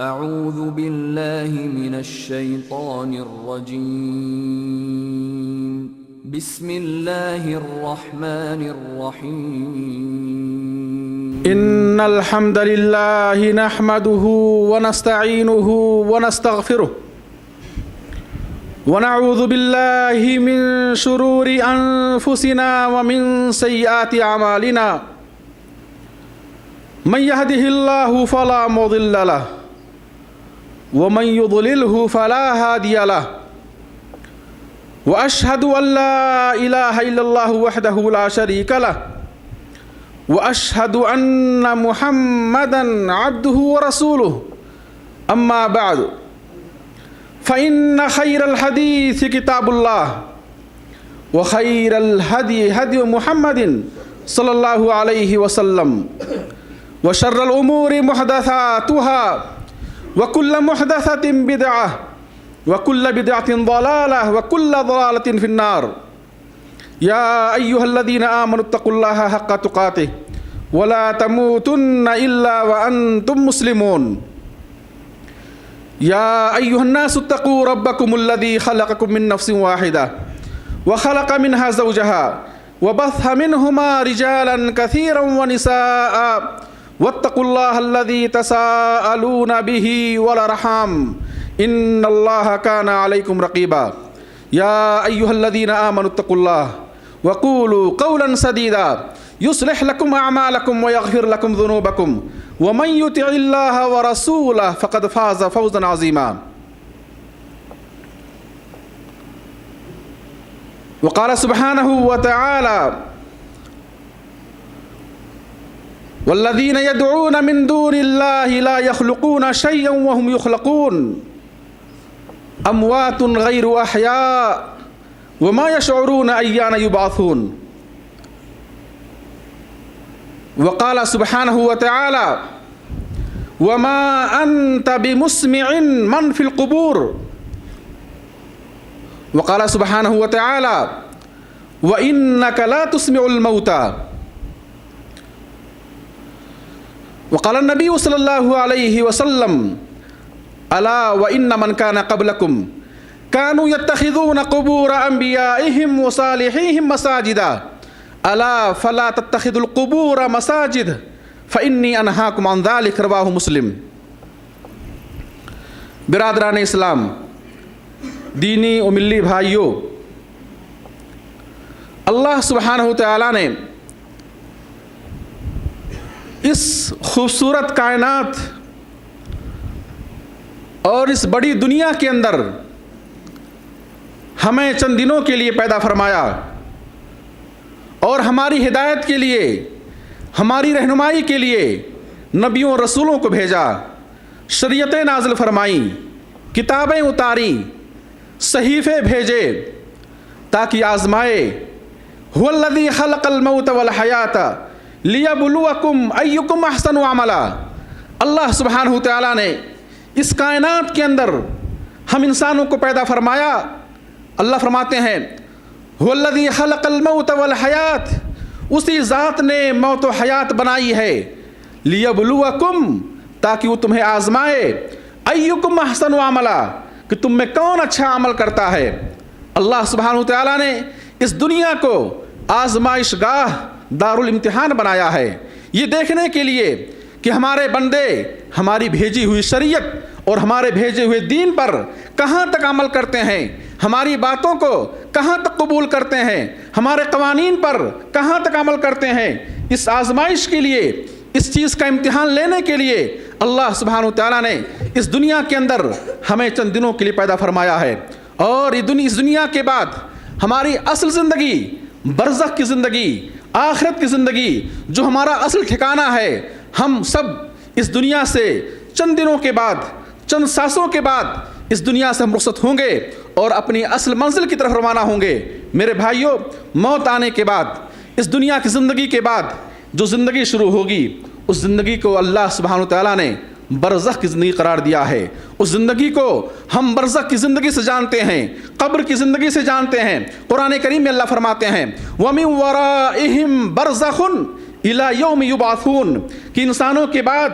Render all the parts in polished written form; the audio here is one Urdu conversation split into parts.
اعوذ باللہ من الشیطان الرجیم بسم اللہ الرحمن الرحیم ان الحمد للہ نحمده ونستعینه ونستغفره ونعوذ باللہ من شرور انفسنا ومن سیئات اعمالنا من يهده الله فلا مضل له ومن يضلله فلا هادي له واشهد ان لا اله الا الله وحده لا شريك له واشهد ان محمدا عبده ورسوله اما بعد فان خير الحديث كتاب الله وخير الهدي هدي محمد صلى الله عليه وسلم وشر الامور محدثاتها وكل محدثة بدعة وكل بدعة ضلالة وكل ضلالة في النار يا أيها الذين آمنوا اتقوا الله حق تقاته ولا تموتن إلا وأنتم مسلمون يا أيها الناس اتقوا ربكم الذي خلقكم من نفس واحدة وخلق منها زوجها وبث منهما رجالا كثيرا ونساء واتقوا الله الذي تساءلون به والأرحام إن الله كان عليكم رقيبا يا أيها الذين آمنوا اتقوا الله وقولوا قولا سديدا يصلح لكم أعمالكم ويغفر لكم ذنوبكم ومن يطع الله ورسوله فقد فاز فوزا عظيما وقال سبحانه وتعالى والذين يدعون من دون الله لا يخلقون شيئا وهم يخلقون أموات غير أحياء وما يشعرون أيان يبعثون وقال سبحانه وتعالى وما أنت بمسمع من في القبور وقال سبحانه وتعالى وإنك لا تسمع الموتى وقال النبي صلى الله عليه وسلم ألا وإن من كان قبلكم كانوا يتخذون قبور أنبيائهم وصالحيهم مساجدا ألا فلا تتخذوا القبور مساجد فإني أنهاكم عن ذلك رواه مسلم. برادران اسلام، دینی و ملی بھائیوں، اللہ سبحانہ تعالیٰ نے اس خوبصورت کائنات اور اس بڑی دنیا کے اندر ہمیں چند دنوں کے لیے پیدا فرمایا اور ہماری ہدایت کے لیے، ہماری رہنمائی کے لیے نبیوں اور رسولوں کو بھیجا، شریعتیں نازل فرمائیں، کتابیں اتاریں، صحیفے بھیجے تاکہ آزمائے. هو الذی خلق الموت والحیات لیبلوکم ایکم احسن عملا. اللہ سبحانہ تعالیٰ نے اس کائنات کے اندر ہم انسانوں کو پیدا فرمایا. اللہ فرماتے ہیں هو الذی خلق الموت والحیات، اسی ذات نے موت و حیات بنائی ہے، لیبلوکم تاکہ وہ تمہیں آزمائے، ایکم احسن عملا کہ تم میں کون اچھا عمل کرتا ہے. اللہ سبحانہ تعالیٰ نے اس دنیا کو آزمائش گاہ، دار الامتحان بنایا ہے، یہ دیکھنے کے لیے کہ ہمارے بندے ہماری بھیجی ہوئی شریعت اور ہمارے بھیجے ہوئے دین پر کہاں تک عمل کرتے ہیں، ہماری باتوں کو کہاں تک قبول کرتے ہیں، ہمارے قوانین پر کہاں تک عمل کرتے ہیں. اس آزمائش کے لیے، اس چیز کا امتحان لینے کے لیے اللہ سبحانہ تعالیٰ نے اس دنیا کے اندر ہمیں چند دنوں کے لیے پیدا فرمایا ہے. اور اس دنیا کے بعد ہماری اصل زندگی، برزخ کی زندگی، آخرت کی زندگی، جو ہمارا اصل ٹھکانہ ہے، ہم سب اس دنیا سے چند دنوں کے بعد، چند سانسوں کے بعد اس دنیا سے ہم رخصت ہوں گے اور اپنی اصل منزل کی طرف روانہ ہوں گے. میرے بھائیوں، موت آنے کے بعد، اس دنیا کی زندگی کے بعد جو زندگی شروع ہوگی، اس زندگی کو اللہ سبحانہ تعالیٰ نے برزخ کی زندگی قرار دیا ہے. اس زندگی کو ہم برزخ کی زندگی سے جانتے ہیں، قبر کی زندگی سے جانتے ہیں. قرآن کریم میں اللہ فرماتے ہیں وَمِن وَرَائِهِمْ بَرْزَخٌ اِلَى يَوْمِ يُبْعَثُونَ کہ انسانوں کے بعد،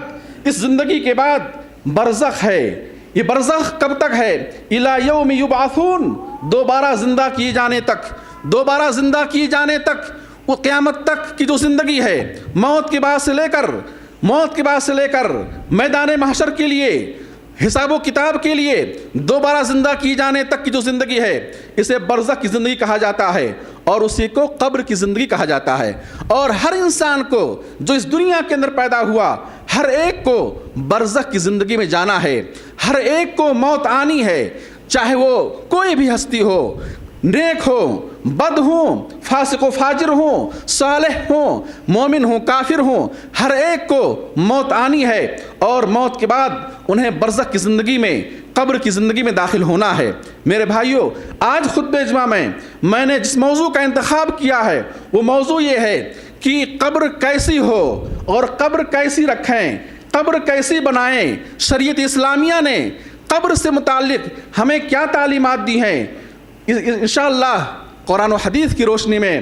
اس زندگی کے بعد برزخ ہے. یہ برزخ کب تک ہے؟ الی یوم یبعثون، دوبارہ زندہ کیے جانے تک، دوبارہ زندہ کیے جانے تک، وہ قیامت تک کی جو زندگی ہے، موت کے بعد سے لے کر میدان محشر کے لیے، حساب و کتاب کے لیے، دوبارہ زندہ کی جانے تک کی جو زندگی ہے، اسے برزخ کی زندگی کہا جاتا ہے، اور اسی کو قبر کی زندگی کہا جاتا ہے. اور ہر انسان کو جو اس دنیا کے اندر پیدا ہوا، ہر ایک کو برزخ کی زندگی میں جانا ہے، ہر ایک کو موت آنی ہے، چاہے وہ کوئی بھی ہستی ہو، نیک ہو، بد ہوں، فاسق و فاجر ہوں، صالح ہوں، مومن ہوں، کافر ہوں، ہر ایک کو موت آنی ہے، اور موت کے بعد انہیں برزخ کی زندگی میں، قبر کی زندگی میں داخل ہونا ہے. میرے بھائیوں، آج خطبہ جمعہ میں نے جس موضوع کا انتخاب کیا ہے وہ موضوع یہ ہے کہ قبر کیسی ہو اور قبر کیسی رکھیں، قبر کیسی بنائیں. شریعت اسلامیہ نے قبر سے متعلق ہمیں کیا تعلیمات دی ہیں، انشاءاللہ قرآن و حدیث کی روشنی میں،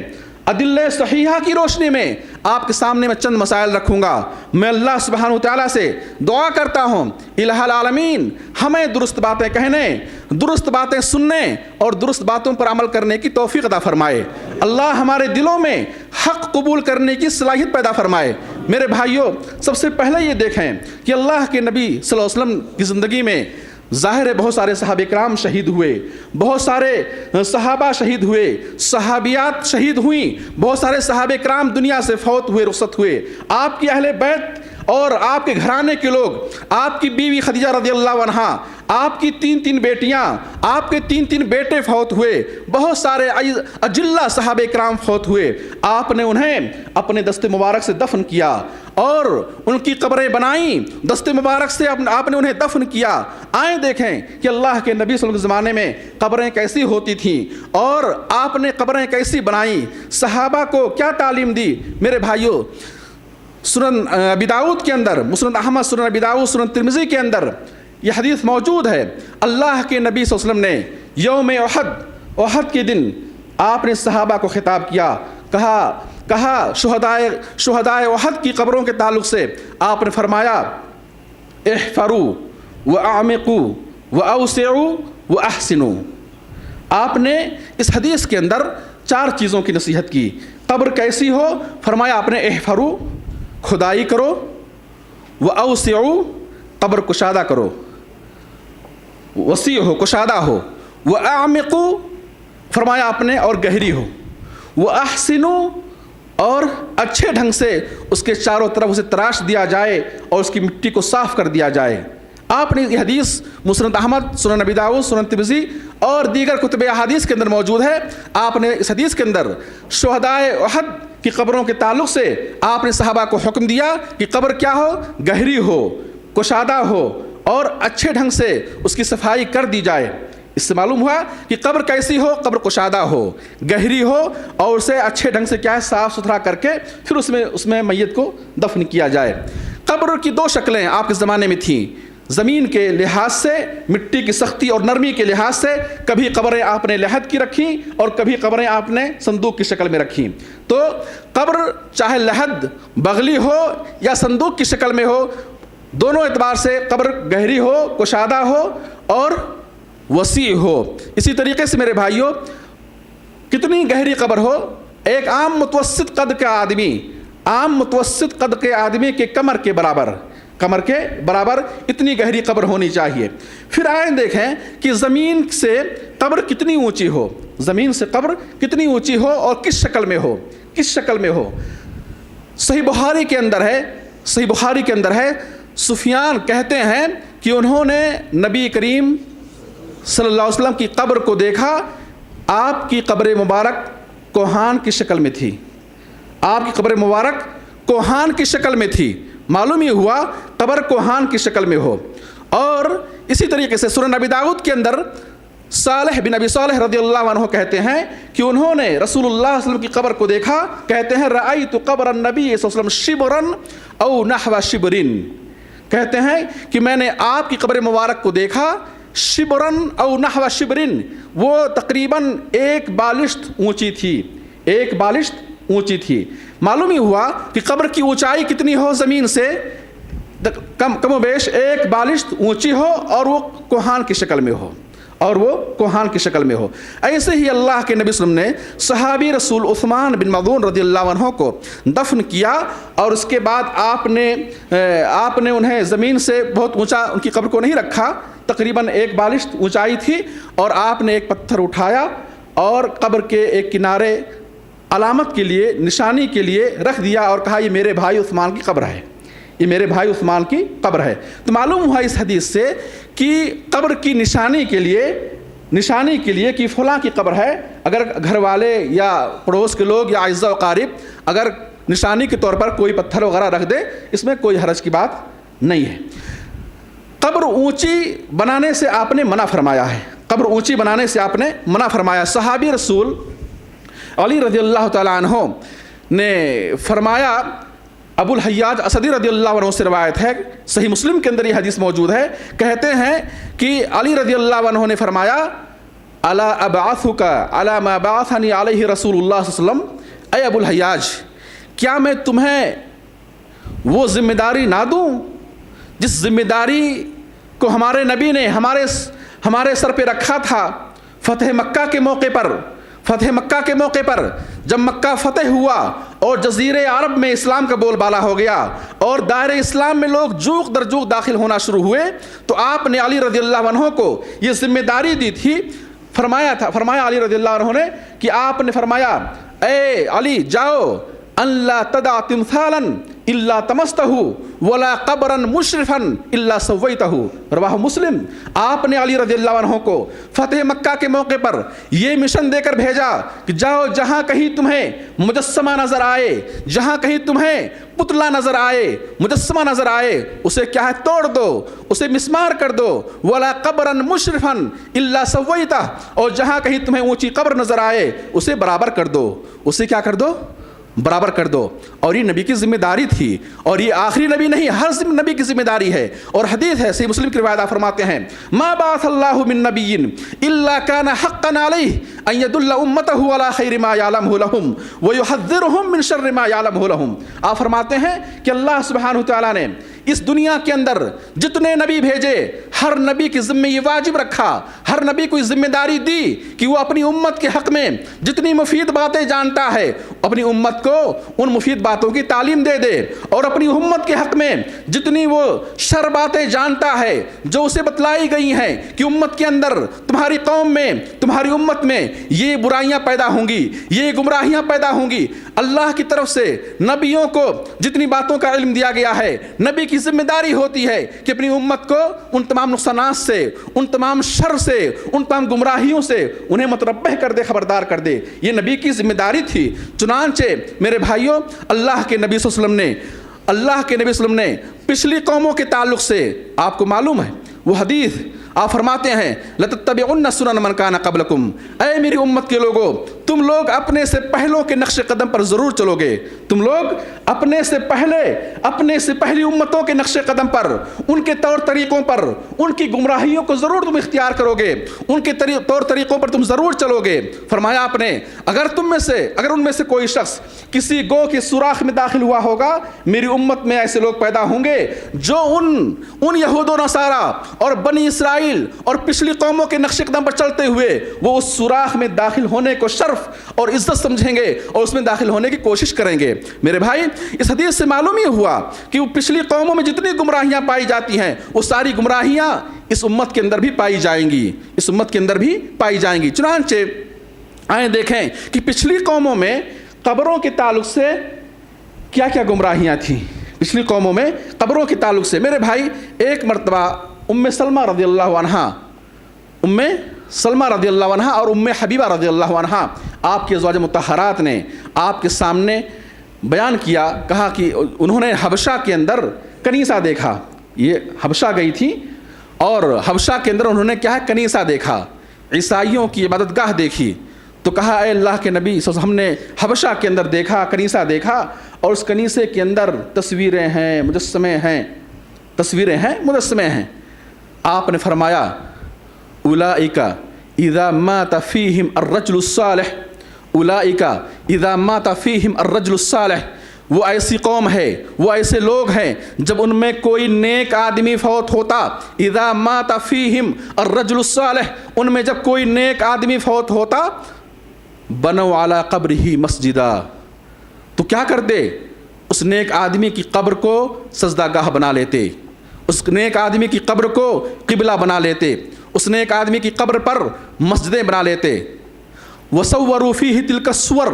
ادلہ صحیحہ کی روشنی میں آپ کے سامنے میں چند مسائل رکھوں گا. میں اللہ سبحانہ وتعالیٰ سے دعا کرتا ہوں الہ العالمین ہمیں درست باتیں کہنے، درست باتیں سننے اور درست باتوں پر عمل کرنے کی توفیق عطا فرمائے. اللہ ہمارے دلوں میں حق قبول کرنے کی صلاحیت پیدا فرمائے. میرے بھائیوں، سب سے پہلے یہ دیکھیں کہ اللہ کے نبی صلی اللہ علیہ وسلم کی زندگی میں ظاہر ہے بہت سارے صحابہ کرام شہید ہوئے، بہت سارے صحابہ شہید ہوئے، صحابیات شہید ہوئیں، بہت سارے صحابہ کرام دنیا سے فوت ہوئے، رخصت ہوئے. آپ کی اہل بیت اور آپ کے گھرانے کے لوگ، آپ کی بیوی خدیجہ رضی اللہ عنہا، آپ کی تین بیٹیاں، آپ کے تین بیٹے فوت ہوئے، بہت سارے اجلہ صحابہ کرام فوت ہوئے. آپ نے انہیں اپنے دست مبارک سے دفن کیا اور ان کی قبریں بنائیں، دست مبارک سے آپ نے انہیں دفن کیا. آئیں دیکھیں کہ اللہ کے نبی صلی اللہ علیہ وسلم کے زمانے میں قبریں کیسی ہوتی تھیں اور آپ نے قبریں کیسی بنائیں، صحابہ کو کیا تعلیم دی. میرے بھائیوں، سنن ابی داؤد کے اندر، مسند احمد، سنن ابی داؤد، سنن ترمذی کے اندر یہ حدیث موجود ہے. اللہ کے نبی صلی اللہ علیہ وسلم نے یوم احد کے دن آپ نے صحابہ کو خطاب کیا، کہا شہدائے احد کی قبروں کے تعلق سے آپ نے فرمایا احفروا واعمقوا واوسعوا واحسنوا. آپ نے اس حدیث کے اندر 4 چیزوں کی نصیحت کی. قبر کیسی ہو؟ فرمایا آپ نے احفروا، کھدائی کرو، واوسعوا، قبر کشادہ کرو، وسیع ہو، کشادہ ہو، واعمقوا، فرمایا آپ نے اور گہری ہو، واحسنوا، اور اچھے ڈھنگ سے اس کے چاروں طرف اسے تراش دیا جائے اور اس کی مٹی کو صاف کر دیا جائے. آپ نے یہ حدیث مسند احمد، سنن ابی داؤد، سنن ترمذی اور دیگر کتب احادیث کے اندر موجود ہے. آپ نے اس حدیث کے اندر شہدائے احد کی قبروں کے تعلق سے آپ نے صحابہ کو حکم دیا کہ قبر کیا ہو؟ گہری ہو، کشادہ ہو اور اچھے ڈھنگ سے اس کی صفائی کر دی جائے. اس سے معلوم ہوا کہ قبر کیسی ہو؟ قبر کشادہ ہو، گہری ہو اور اسے اچھے ڈھنگ سے کیا ہے صاف ستھرا کر کے پھر اس میں میت کو دفن کیا جائے. قبر کی 2 شکلیں آپ کے زمانے میں تھیں، زمین کے لحاظ سے، مٹی کی سختی اور نرمی کے لحاظ سے. کبھی قبریں آپ نے لحد کی رکھیں اور کبھی قبریں آپ نے صندوق کی شکل میں رکھیں. تو قبر چاہے لحد بغلی ہو یا صندوق کی شکل میں ہو، دونوں اعتبار سے قبر گہری ہو، کشادہ ہو اور وسیع ہو. اسی طریقے سے میرے بھائیوں، کتنی گہری قبر ہو، ایک عام متوسط قد کے آدمی کے کمر کے برابر اتنی گہری قبر ہونی چاہیے. پھر آئیں دیکھیں کہ زمین سے قبر کتنی اونچی ہو، زمین سے قبر کتنی اونچی ہو اور کس شکل میں ہو. صحیح بخاری کے اندر ہے سفیان کہتے ہیں کہ انہوں نے نبی کریم صلی اللہ علیہ وسلم کی قبر کو دیکھا. آپ کی قبر مبارک کوہان کی شکل میں تھی، آپ کی قبر مبارک کوہان کی شکل میں تھی. معلوم ہی ہوا قبر کوہان کی شکل میں ہو. اور اسی طریقے سے سنن ابی داؤد کے اندر صالح بن ابی صالح رضی اللہ عنہ کہتے ہیں کہ انہوں نے رسول اللہ صلی اللہ علیہ وسلم کی قبر کو دیکھا. کہتے ہیں رأیت قبر النبی صلی اللہ علیہ وسلم شبرا او نحو شبرن. کہتے ہیں کہ میں نے آپ کی قبر مبارک کو دیکھا، شبرن او نحو شبرن، وہ تقریباً 1 بالشت اونچی تھی. معلوم ہی ہوا کہ قبر کی اونچائی کتنی ہو زمین سے؟ کم و بیش ایک بالشت اونچی ہو اور وہ کوہان کی شکل میں ہو، ایسے ہی اللہ کے نبی صلی اللہ علیہ وسلم نے صحابی رسول عثمان بن مظعون رضی اللہ عنہ کو دفن کیا، اور اس کے بعد آپ نے انہیں زمین سے بہت اونچا ان کی قبر کو نہیں رکھا، تقریباً ایک بالشت اونچائی تھی، اور آپ نے ایک پتھر اٹھایا اور قبر کے ایک کنارے علامت کے لیے، نشانی کے لیے رکھ دیا اور کہا یہ میرے بھائی عثمان کی قبر ہے، یہ میرے بھائی عثمان کی قبر ہے۔ تو معلوم ہوا اس حدیث سے کہ قبر کی نشانی کے لیے کہ فلاں کی قبر ہے، اگر گھر والے یا پڑوس کے لوگ یا اعزاء و اقارب اگر نشانی کے طور پر کوئی پتھر وغیرہ رکھ دے، اس میں کوئی حرج کی بات نہیں ہے۔ قبر اونچی بنانے سے آپ نے منع فرمایا صحابی رسول علی رضی اللہ تعالیٰ عنہ نے فرمایا، ابو الحیاج اسدی رضی اللہ عنہ سے روایت ہے، صحیح مسلم کے اندر یہ حدیث موجود ہے، کہتے ہیں کہ علی رضی اللہ عنہ نے فرمایا، الا ابعثک علی ما بعثنی علیہ رسول اللہ صلی اللہ علیہ وسلم، اے ابو الحیاج کیا میں تمہیں وہ ذمہ داری نہ دوں جس ذمہ داری کو ہمارے نبی نے ہمارے سر پہ رکھا تھا فتح مکہ کے موقع پر جب مکہ فتح ہوا اور جزیرے عرب میں اسلام کا بول بالا ہو گیا اور دائرہ اسلام میں لوگ جوق در جوق داخل ہونا شروع ہوئے، تو آپ نے علی رضی اللہ عنہ کو یہ ذمہ داری دی تھی۔ فرمایا علی رضی اللہ عنہ نے کہ آپ نے فرمایا، اے علی جاؤ، ان لا تدع تمثالا الا تمستہ ولا قبرا مشرفا الا سویتہ، رواہ مسلم۔ آپ نے علی رضی اللہ عنہ کو فتح مکہ کے موقع پر یہ مشن دے کر بھیجا کہ جاؤ، جہاں کہیں تمہیں مجسمہ نظر آئے، جہاں کہیں تمہیں پتلا نظر آئے، مجسمہ نظر آئے، اسے کیا ہے توڑ دو، اسے مسمار کر دو، ولا قبرا مشرفا الا سویتہ، اور جہاں کہیں تمہیں اونچی قبر نظر آئے اسے برابر کر دو، اسے کیا کر دو؟ برابر کر دو۔ اور یہ نبی کی ذمہ داری تھی، اور یہ آخری نبی نہیں، ہر نبی کی ذمہ داری ہے۔ اور حدیث ہے، صحیح مسلم کی روایت فرماتے ہیں، ما بعث اللہ من نبی الا کان حقا علیہ ان یدل امتہ علی خیر ما یعلمہ لہم ویحذرہم من شر ما یعلمہ لہم۔ آپ فرماتے ہیں کہ اللہ سبحانہ تعالیٰ نے اس دنیا کے اندر جتنے نبی بھیجے، ہر نبی کے ذمہ یہ واجب رکھا، ہر نبی کو ذمہ داری دی کہ وہ اپنی امت کے حق میں جتنی مفید باتیں جانتا ہے اپنی امت کو ان مفید باتوں کی تعلیم دے دے، اور اپنی امت کے حق میں جتنی وہ شر باتیں جانتا ہے جو اسے بتلائی گئی ہیں کہ امت کے اندر، تمہاری قوم میں، تمہاری امت میں یہ برائیاں پیدا ہوں گی، یہ گمراہیاں پیدا ہوں گی، اللہ کی طرف سے نبیوں کو جتنی باتوں کا علم دیا گیا ہے، نبی کی ذمہ داری ہوتی ہے کہ اپنی امت کو ان تمام نقصانات سے، ان تمام شر سے، ان تمام گمراہیوں سے انہیں متنبہ کر دے، خبردار کر دے۔ یہ نبی کی ذمہ داری تھی۔ چنانچہ میرے بھائیوں، اللہ کے نبی صلی اللہ علیہ وسلم نے پچھلی قوموں کے تعلق سے، آپ کو معلوم ہے وہ حدیث، آپ فرماتے ہیں لَتَتَّبِعُنَّ سُنَنَ مَنْ كَانَ قَبْلَكُمْ، اے میری امت کے لوگوں، تم لوگ اپنے سے پہلوں کے نقش قدم پر ضرور چلو گے، تم لوگ اپنے سے پہلی امتوں کے نقش قدم پر، ان کے طور طریقوں پر، ان کی گمراہیوں کو ضرور تم اختیار کرو گے، ان کے طور طریقوں پر تم ضرور چلو گے۔ فرمایا آپ نے، اگر ان میں سے کوئی شخص کسی گو کے سوراخ میں داخل ہوا ہوگا، میری امت میں ایسے لوگ پیدا ہوں گے جو ان یہود و نصارہ اور بنی اسرائیل اور پچھلی قوموں کے نقش قدم پر چلتے ہوئے وہ اس سوراخ میں داخل ہونے کو شرف اور عزت سمجھیں گے اور اس میں داخل ہونے کی کوشش کریں گے۔ میرے بھائی، اس حدیث سے معلوم یہ ہوا کہ وہ پچھلی قوموں میں جتنی گمراہیاں پائی جاتی ہیں وہ ساری گمراہیاں اس امت کے اندر بھی پائی جائیں گی، چنانچہ آئیں دیکھیں کہ پچھلی قوموں میں قبروں کے تعلق سے کیا کیا گمراہیاں تھیں۔ پچھلی قوموں میں قبروں کے تعلق سے میرے بھائی، ایک مرتبہ ام سلمہ رضی اللہ عنہ اور ام حبیبہ رضی اللہ عنہ، آپ کے ازواج مطہرات نے آپ کے سامنے بیان کیا، کہا کہ انہوں نے حبشہ کے اندر کنیسہ دیکھا۔ یہ حبشہ گئی تھی اور حبشہ کے اندر انہوں نے کیا ہے کنیسہ دیکھا، عیسائیوں کی عبادت گاہ دیکھی۔ تو کہا، اے اللہ کے نبی، ہم نے حبشہ کے اندر دیکھا، کنیسہ دیکھا، اور اس کنیسے کے اندر تصویریں ہیں، مجسمے ہیں۔ آپ نے فرمایا، اولئک اذا مات فیہم الرجل الصالح، وہ ایسی قوم ہے، وہ ایسے لوگ ہیں جب ان میں کوئی نیک آدمی فوت ہوتا، اذا مات فیہم الرجل الصالح، ان میں جب کوئی نیک آدمی فوت ہوتا، بنوا علی قبرہ مسجدا، تو کیا کرتے؟ اس نیک آدمی کی قبر کو سجدہ گاہ بنا لیتے، اس نیک آدمی کی قبر کو قبلہ بنا لیتے، اس نیک آدمی کی قبر پر مسجدیں بنا لیتے۔ وصوروا فیہ تلک الصور،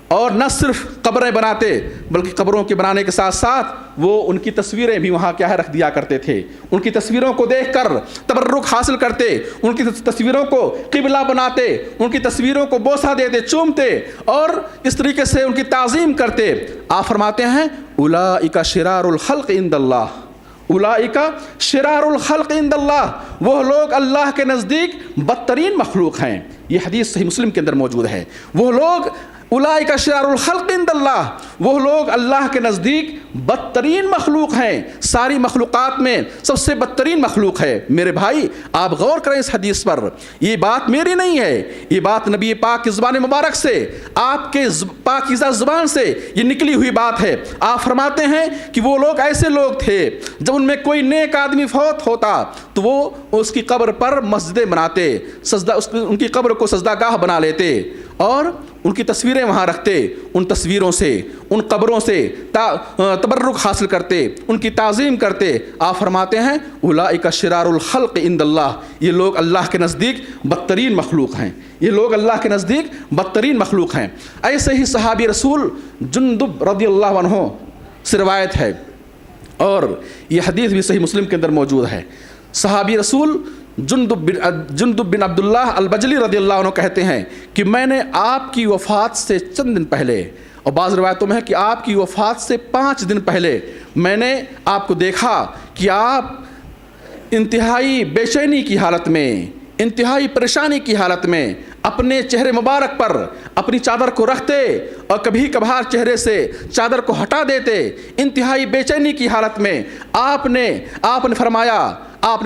اور نہ صرف قبریں بناتے بلکہ قبروں کے بنانے کے ساتھ ساتھ وہ ان کی تصویریں بھی وہاں کیا ہے رکھ دیا کرتے تھے، ان کی تصویروں کو دیکھ کر تبرک حاصل کرتے، ان کی تصویروں کو قبلہ بناتے، ان کی تصویروں کو بوسہ دیتے، چومتے اور اس طریقے سے ان کی تعظیم کرتے۔ آپ فرماتے ہیں اولئک شرار الخلق عند اللہ، اولئک شرار الخلق عند اللہ، وہ لوگ اللہ کے نزدیک بدترین مخلوق ہیں۔ یہ حدیث صحیح مسلم کے اندر موجود ہے۔ وہ لوگ اولئک شرار الخلق عند اللہ، وہ لوگ اللہ کے نزدیک بدترین مخلوق ہیں، ساری مخلوقات میں سب سے بدترین مخلوق ہے۔ میرے بھائی آپ غور کریں اس حدیث پر، یہ بات میری نہیں ہے، یہ بات نبی پاک کی زبان مبارک سے، آپ کے پاکیزہ زبان سے یہ نکلی ہوئی بات ہے۔ آپ فرماتے ہیں کہ وہ لوگ ایسے لوگ تھے جب ان میں کوئی نیک آدمی فوت ہوتا تو وہ اس کی قبر پر مسجدیں بناتے، ان کی قبر کو سجدہ گاہ بنا لیتے اور ان کی تصویریں وہاں رکھتے، ان تصویروں سے، ان قبروں سے تبرک حاصل کرتے، ان کی تعظیم کرتے۔ آپ فرماتے ہیں اولئک شرار الخلق عند اللہ، یہ لوگ اللہ کے نزدیک بدترین مخلوق ہیں، یہ لوگ اللہ کے نزدیک بدترین مخلوق ہیں۔ ایسے ہی صحابی رسول جندب رضی اللہ عنہ سے روایت ہے اور یہ حدیث بھی صحیح مسلم کے اندر موجود ہے۔ صحابی رسول جندب بن عبداللہ البجلی رضی اللہ عنہ کہتے ہیں کہ میں نے آپ کی وفات سے چند دن پہلے، اور بعض روایتوں میں ہے کہ آپ کی وفات سے 5 دن پہلے میں نے آپ کو دیکھا کہ آپ انتہائی بے چینی کی حالت میں، انتہائی پریشانی کی حالت میں اپنے چہرے مبارک پر اپنی چادر کو رکھتے اور کبھی کبھار چہرے سے چادر کو ہٹا دیتے، انتہائی بے چینی کی حالت میں آپ نے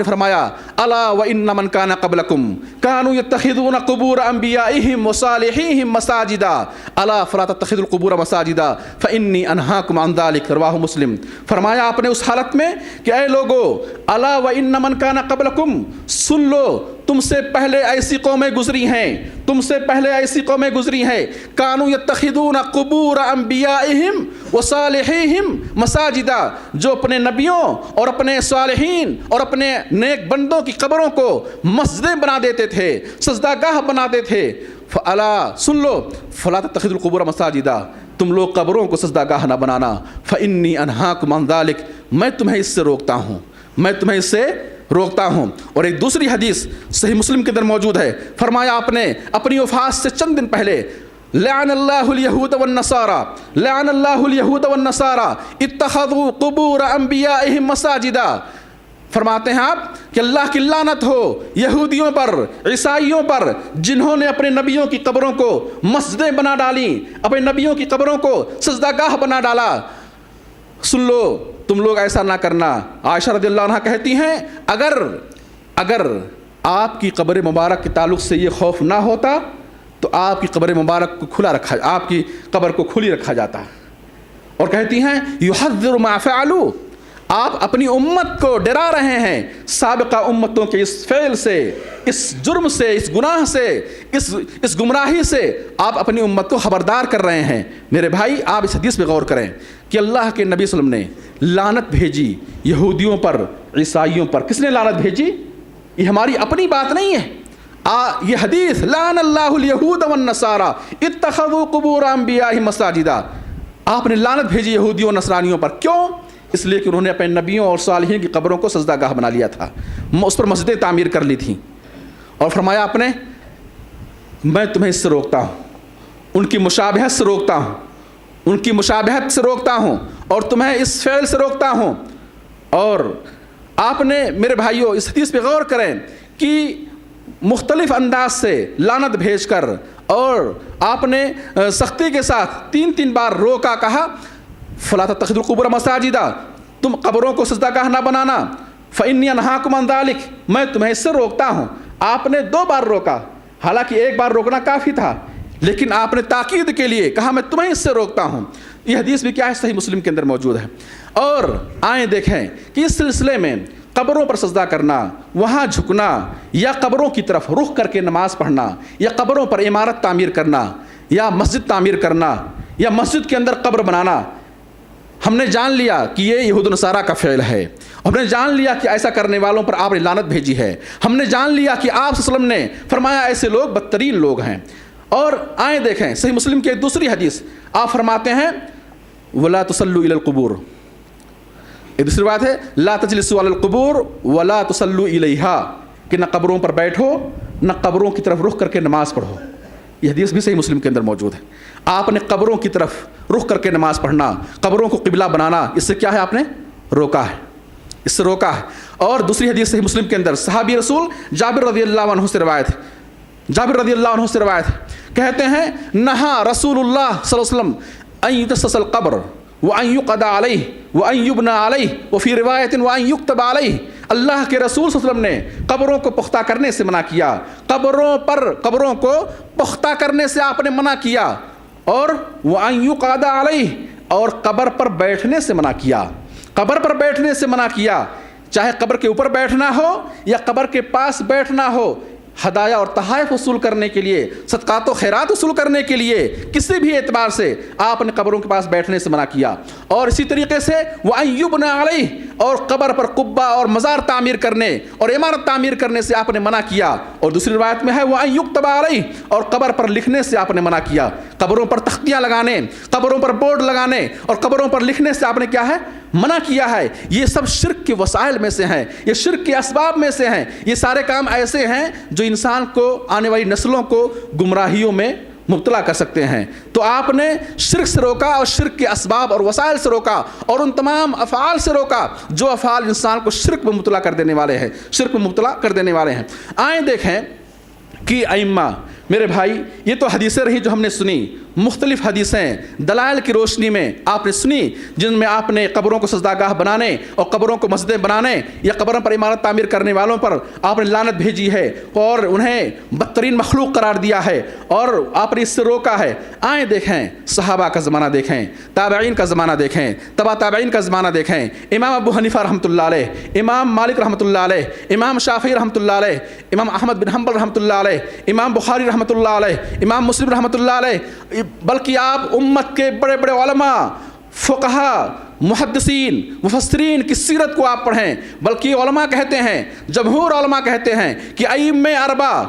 فرمایا الا وان من کان قبلکم کانوا یتخذون قبور انبیائہم وصالحیہم مساجدا الا فلا تتخذوا القبور مساجدا فانی انہاکم عن ذلک، رواہ مسلم۔ فرمایا آپ نے اس حالت میں کہ اے لوگو، الا وان من کان قبلکم، سن لو تم سے پہلے ایسی قومیں گزری ہیں، تم سے پہلے ایسی قومیں گزری ہیں، کانوا یتخذون قبور انبیائہم وصالحیہم مساجدا، جو اپنے نبیوں اور اپنے صالحین اور اپنے نیک بندوں کی قبروں کو مسجدیں بنا دیتے تھے، سجدہ گاہ بناتے تھے۔ فالا، سن لو، فلا تتخذوا القبور مساجدا، تم لوگ قبروں کو سجدہ گاہ نہ بنانا، فانی انہاکم عن ذلک، میں تمہیں اس سے روکتا ہوں، میں تمہیں اس سے روکتا ہوں۔ اور ایک دوسری حدیث صحیح مسلم کے اندر موجود ہے، فرمایا آپ نے اپنی وفات سے چند دن پہلے لعن اللہ الیہود والنصارى، لعن اللہ الیہود والنصارى اتخذوا قبور انبیائہم مساجدا، فرماتے ہیں آپ کہ اللہ کی لعنت ہو یہودیوں پر، عیسائیوں پر، جنہوں نے اپنے نبیوں کی قبروں کو مسجدیں بنا ڈالیں، اپنے نبیوں کی قبروں کو سجدہ گاہ بنا ڈالا۔ سن لو تم لوگ ایسا نہ کرنا۔ عائشہ رضی اللہ عنہ کہتی ہیں اگر آپ کی قبر مبارک کے تعلق سے یہ خوف نہ ہوتا تو آپ کی قبر مبارک کو آپ کی قبر کو کھلی رکھا جاتا۔ اور کہتی ہیں یحذر ما فعلوا، آپ اپنی امت کو ڈرا رہے ہیں سابقہ امتوں کے اس فعل سے، اس جرم سے، اس گناہ سے، اس گمراہی سے آپ اپنی امت کو خبردار کر رہے ہیں۔ میرے بھائی آپ اس حدیث پہ غور کریں کہ اللہ کے نبی صلی اللہ علیہ وسلم نے لعنت بھیجی یہودیوں پر، عیسائیوں پر۔ کس نے لعنت بھیجی؟ یہ ہماری اپنی بات نہیں ہے، یہ حدیث لعن اللہ الیہود والنصارى اتخذوا قبور انبیائہم مساجدا، آپ نے لعنت بھیجی یہودیوں اور نصرانیوں پر۔ کیوں؟ اس لیے کہ انہوں نے اپنے نبیوں اور صالحین کی قبروں کو سجدہ گاہ بنا لیا تھا، اس پر مسجدیں تعمیر کر لی تھیں۔ اور فرمایا آپ نے میں تمہیں اس سے روکتا ہوں، ان کی مشابہت سے روکتا ہوں، ان کی مشابہت سے روکتا ہوں اور تمہیں اس فعل سے روکتا ہوں۔ اور آپ نے میرے بھائیوں اس حدیث پہ غور کریں کہ مختلف انداز سے لعنت بھیج کر اور آپ نے سختی کے ساتھ 3 بار روکا، کہا فلا تتخذوا القبور مساجدا، تم قبروں کو سجدہ گاہ نہ بنانا، فانی انہاکم عن ذلک، میں تمہیں اس سے روکتا ہوں۔ آپ نے 2 بار روکا، حالانکہ 1 بار روکنا کافی تھا، لیکن آپ نے تاکید کے لیے کہا میں تمہیں اس سے روکتا ہوں۔ یہ حدیث بھی کیا ہے صحیح مسلم کے اندر موجود ہے. اور آئیں دیکھیں کہ اس سلسلے میں قبروں پر سجدہ کرنا، وہاں جھکنا، یا قبروں کی طرف رخ کر کے نماز پڑھنا، یا قبروں پر عمارت تعمیر کرنا، یا مسجد تعمیر کرنا، یا مسجد کے اندر قبر بنانا، ہم نے جان لیا کہ یہ یہود و نصارہ کا فعل ہے. ہم نے جان لیا کہ ایسا کرنے والوں پر آپ نے لعنت بھیجی ہے. ہم نے جان لیا کہ آپ صلی اللہ علیہ وسلم نے فرمایا ایسے لوگ بدترین لوگ ہیں. اور آئیں دیکھیں صحیح مسلم کی ایک دوسری حدیث، آپ فرماتے ہیں وَلَا تُصَلُّوا إِلَى الْقُبُورِ. ایک دوسری بات ہے لا تجلسوا علی القبور ولا تصلوا الیہا، کہ نہ قبروں پر بیٹھو نہ قبروں کی طرف رخ کر کے نماز پڑھو. یہ حدیث بھی صحیح مسلم کے اندر موجود ہے. آپ نے قبروں کی طرف رخ کر کے نماز پڑھنا، قبروں کو قبلہ بنانا، اس سے کیا ہے آپ نے روکا ہے، اس سے روکا ہے. اور دوسری حدیث صحیح مسلم کے اندر صحابی رسول جابر رضی اللہ عنہ سے روایت ہے، جابر رضی اللہ عنہ سے روایت ہے، کہتے ہیں نہا رسول اللہ صلی اللہ علیہ وسلم ان یجسس القبر وان یقعد علیہ وان یبنى علیہ وفی روایت وان یکتب علیہ. اللہ کے رسول صلی اللہ علیہ وسلم نے قبروں کو پختہ کرنے سے منع کیا، قبروں کو پختہ کرنے سے آپ نے منع کیا، اور وان یقعد علیہ، اور قبر پر بیٹھنے سے منع کیا. قبر پر بیٹھنے سے منع کیا، چاہے قبر کے اوپر بیٹھنا ہو یا قبر کے پاس بیٹھنا ہو، ہدایہ اور تحائف وصول کرنے کے لیے، صدقات و خیرات وصول کرنے کے لیے، کسی بھی اعتبار سے آپ نے قبروں کے پاس بیٹھنے سے منع کیا. اور اسی طریقے سے وَأَن يُبْنَى عَلَيْهِ، اور قبر پر قبہ اور مزار تعمیر کرنے اور عمارت تعمیر کرنے سے آپ نے منع کیا. اور دوسری روایت میں ہے وَأَن يُكْتَبَ عَلَيْهِ، اور قبر پر لکھنے سے آپ نے منع کیا. قبروں پر تختیاں لگانے، قبروں پر بورڈ لگانے اور قبروں پر لکھنے سے آپ نے کیا ہے منع کیا ہے. یہ سب شرک کے وسائل میں سے ہیں، یہ شرک کے اسباب میں سے ہیں. یہ سارے کام ایسے ہیں جو انسان کو، آنے والی نسلوں کو گمراہیوں میں مبتلا کر سکتے ہیں. تو آپ نے شرک سے روکا اور شرک کے اسباب اور وسائل سے روکا، اور ان تمام افعال سے روکا جو افعال انسان کو شرک میں مبتلا کر دینے والے ہیں، شرک میں مبتلا کر دینے والے ہیں. آئیں دیکھیں کہ ائمہ، میرے بھائی، یہ تو حدیثیں رہی جو ہم نے سنی، مختلف حدیثیں دلائل کی روشنی میں آپ نے سنی، جن میں آپ نے قبروں کو سجدہ گاہ بنانے اور قبروں کو مسجدیں بنانے یا قبروں پر عمارت تعمیر کرنے والوں پر آپ نے لعنت بھیجی ہے اور انہیں بدترین مخلوق قرار دیا ہے، اور آپ نے اس سے روکا ہے. آئیں دیکھیں صحابہ کا زمانہ دیکھیں، تابعین کا زمانہ دیکھیں، تبع تابعین کا زمانہ دیکھیں. امام ابو حنیفہ رحمۃ اللہ علیہ، امام مالک رحمۃ اللہ علیہ، امام شافعی رحمۃ اللہ علیہ، امام احمد بن حنبل رحمۃ اللہ علیہ، امام بخاری رحمۃ اللہ علیہ، امام مسلم رحمۃ اللہ علیہ، بلکہ آپ امت کے بڑے بڑے علماء، فقہاء، محدثین، مفسرین کی سیرت کو آپ پڑھیں. بلکہ علماء کہتے ہیں، جمہور علماء کہتے ہیں کہ ائمہ اربعہ،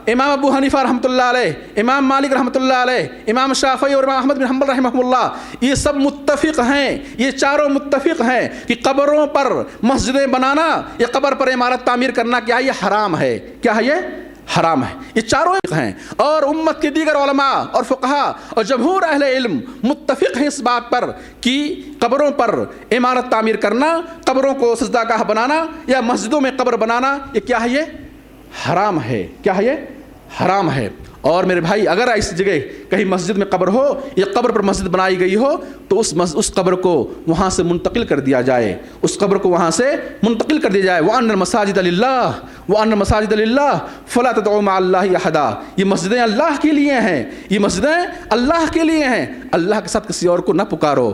امام ابو حنیفہ رحمۃ اللہ علیہ، امام مالک رحمۃ اللہ علیہ، امام شافعی اور امام احمد بن حنبل رحمہ اللہ، یہ سب متفق ہیں، یہ چاروں متفق ہیں کہ قبروں پر مسجدیں بنانا یا قبر پر عمارت تعمیر کرنا کیا ہے، یہ حرام ہے. کیا ہے؟ یہ حرام ہے. یہ چاروں ہیں. اور امت کے دیگر علماء اور فقہاء اور جمہور اہل علم متفق ہیں اس بات پر کہ قبروں پر عمارت تعمیر کرنا، قبروں کو سجدہ گاہ بنانا یا مسجدوں میں قبر بنانا، یہ کیا ہے؟ یہ حرام ہے. کیا ہے؟ یہ حرام ہے. اور میرے بھائی، اگر اس جگہ کہیں مسجد میں قبر ہو یا قبر پر مسجد بنائی گئی ہو تو اس قبر کو وہاں سے منتقل کر دیا جائے، اس قبر کو وہاں سے منتقل کر دیا جائے. وَأَنَّ الْمَسَاجِدَ لِلَّهِ وَأَنَّ الْمَسَاجِدَ لِلَّهِ فَلَا تَدْعُوا مَعَ اللَّهِ أَحَدًا. یہ مسجدیں اللہ کے لیے ہیں، یہ مسجدیں اللہ کے لیے ہیں. اللہ کے ساتھ کسی اور کو نہ پکارو،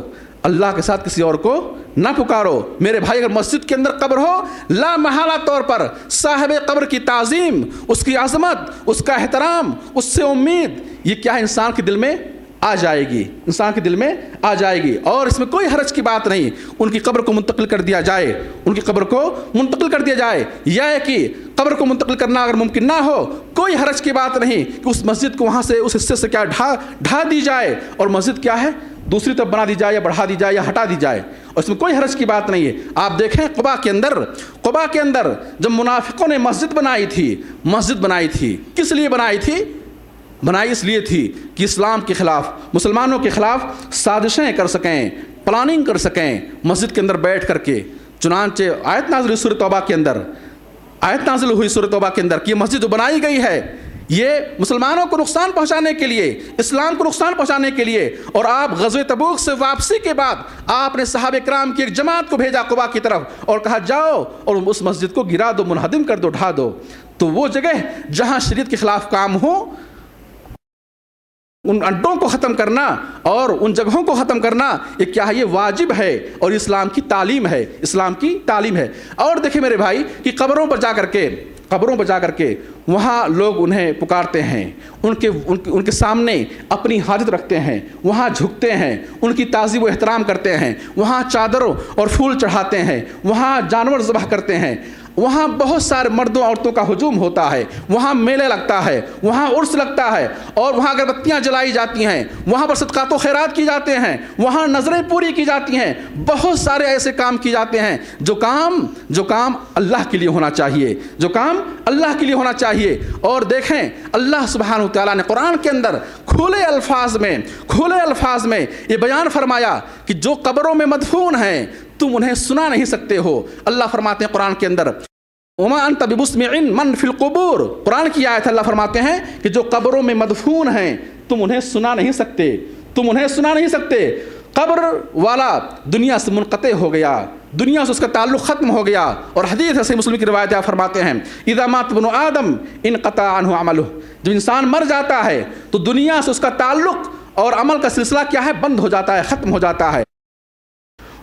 اللہ کے ساتھ کسی اور کو نہ پکارو. میرے بھائی، اگر مسجد کے اندر قبر ہو، لا محالہ طور پر صاحب قبر کی تعظیم، اس کی عظمت، اس کا احترام، اس سے امید، یہ کیا ہے انسان کے دل میں آ جائے گی، انسان کے دل میں آ جائے گی. اور اس میں کوئی حرج کی بات نہیں. ان کی قبر کو منتقل کر دیا جائے، ان کی قبر کو منتقل کر دیا جائے، یا کہ قبر کو منتقل کرنا اگر ممکن نہ ہو، کوئی حرج کی بات نہیں کہ اس مسجد کو وہاں سے، اس حصے سے کیا ڈھا دی جائے اور مسجد کیا ہے دوسری طرف بنا دی جائے یا بڑھا دی جائے یا ہٹا دی جائے، اور اس میں کوئی حرج کی بات نہیں ہے. آپ دیکھیں قباء کے اندر جب منافقوں نے مسجد بنائی تھی، کس لیے بنائی تھی؟ بنائی اس لیے تھی کہ اسلام کے خلاف، مسلمانوں کے خلاف سازشیں کر سکیں، پلاننگ کر سکیں مسجد کے اندر بیٹھ کر کے. چنانچہ آیت نازل ہوئی سورۃ توبہ کے اندر کہ یہ مسجد جو بنائی گئی ہے یہ مسلمانوں کو نقصان پہنچانے کے لیے، اسلام کو نقصان پہنچانے کے لیے. اور آپ غزوہ تبوک سے واپسی کے بعد آپ نے صحابہ کرام کی ایک جماعت کو بھیجا قباء کی طرف اور کہا جاؤ اور اس مسجد کو گرا دو، منہدم کر دو، ڈھا دو. تو وہ جگہ جہاں شریعت کے خلاف کام ہو ان اڈوں کو ختم کرنا اور ان جگہوں کو ختم کرنا یہ کیا ہے؟ یہ واجب ہے اور اسلام کی تعلیم ہے، اسلام کی تعلیم ہے۔ اور دیکھیں میرے بھائی کہ قبروں پر جا کر کے وہاں لوگ انہیں پکارتے ہیں، ان کے سامنے اپنی حاجت رکھتے ہیں، وہاں جھکتے ہیں، ان کی تعظیم و احترام کرتے ہیں، وہاں چادروں اور پھول چڑھاتے ہیں، وہاں جانور ذبح کرتے ہیں، وہاں بہت سارے مردوں عورتوں کا ہجوم ہوتا ہے، وہاں میلے لگتا ہے، وہاں عرس لگتا ہے، اور وہاں اگربتیاں جلائی جاتی ہیں، وہاں پر صدقات و خیرات کی جاتے ہیں، وہاں نظریں پوری کی جاتی ہیں، بہت سارے ایسے کام کیے جاتے ہیں جو کام اللہ کے لیے ہونا چاہیے، جو کام اللہ کے لیے ہونا چاہیے۔ اور دیکھیں اللہ سبحانہ وتعالیٰ نے قرآن کے اندر کھلے الفاظ میں یہ بیان فرمایا کہ جو قبروں میں مدفون ہیں تم انہیں سنا نہیں سکتے ہو۔ اللہ فرماتے ہیں قرآن کے اندر وما انت بمسمع من فی القبور، قرآن کی آیت اللہ فرماتے ہیں کہ جو قبروں میں مدفون ہیں تم انہیں سنا نہیں سکتے۔ قبر والا دنیا سے منقطع ہو گیا، دنیا سے اس کا تعلق ختم ہو گیا، اور حدیث ہے صحیح مسلم کی روایت آپ فرماتے ہیں اذا مات ابن آدم انقطع عنہ عملہ، جب انسان مر جاتا ہے تو دنیا سے اس کا تعلق اور عمل کا سلسلہ کیا ہے؟ بند ہو جاتا ہے، ختم ہو جاتا ہے۔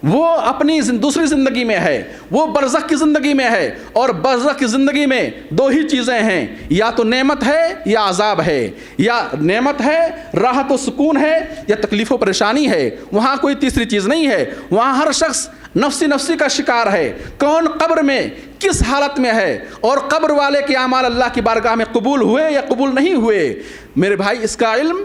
وہ اپنی دوسری زندگی میں ہے، وہ برزخ کی زندگی میں ہے، اور برزخ کی زندگی میں دو ہی چیزیں ہیں، یا تو نعمت ہے یا عذاب ہے، یا نعمت ہے راحت و سکون ہے یا تکلیف و پریشانی ہے، وہاں کوئی تیسری چیز نہیں ہے۔ وہاں ہر شخص نفسی کا شکار ہے، کون قبر میں کس حالت میں ہے، اور قبر والے کے اعمال اللہ کی بارگاہ میں قبول ہوئے یا قبول نہیں ہوئے۔ میرے بھائی اس کا علم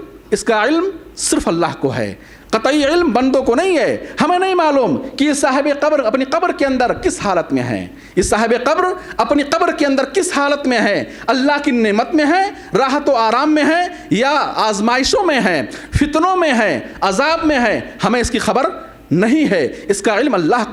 صرف اللہ کو ہے، قطعی علم بندوں کو نہیں ہے۔ ہمیں نہیں معلوم کہ یہ صاحب قبر اپنی قبر کے اندر کس حالت میں ہے، یہ صاحب قبر اپنی قبر کے اندر کس حالت میں ہے، اللہ کی نعمت میں ہے، راحت و آرام میں ہے، یا آزمائشوں میں ہے، فتنوں میں ہے، عذاب میں ہے، ہمیں اس کی خبر نہیں ہے۔ اس کا علم اللہ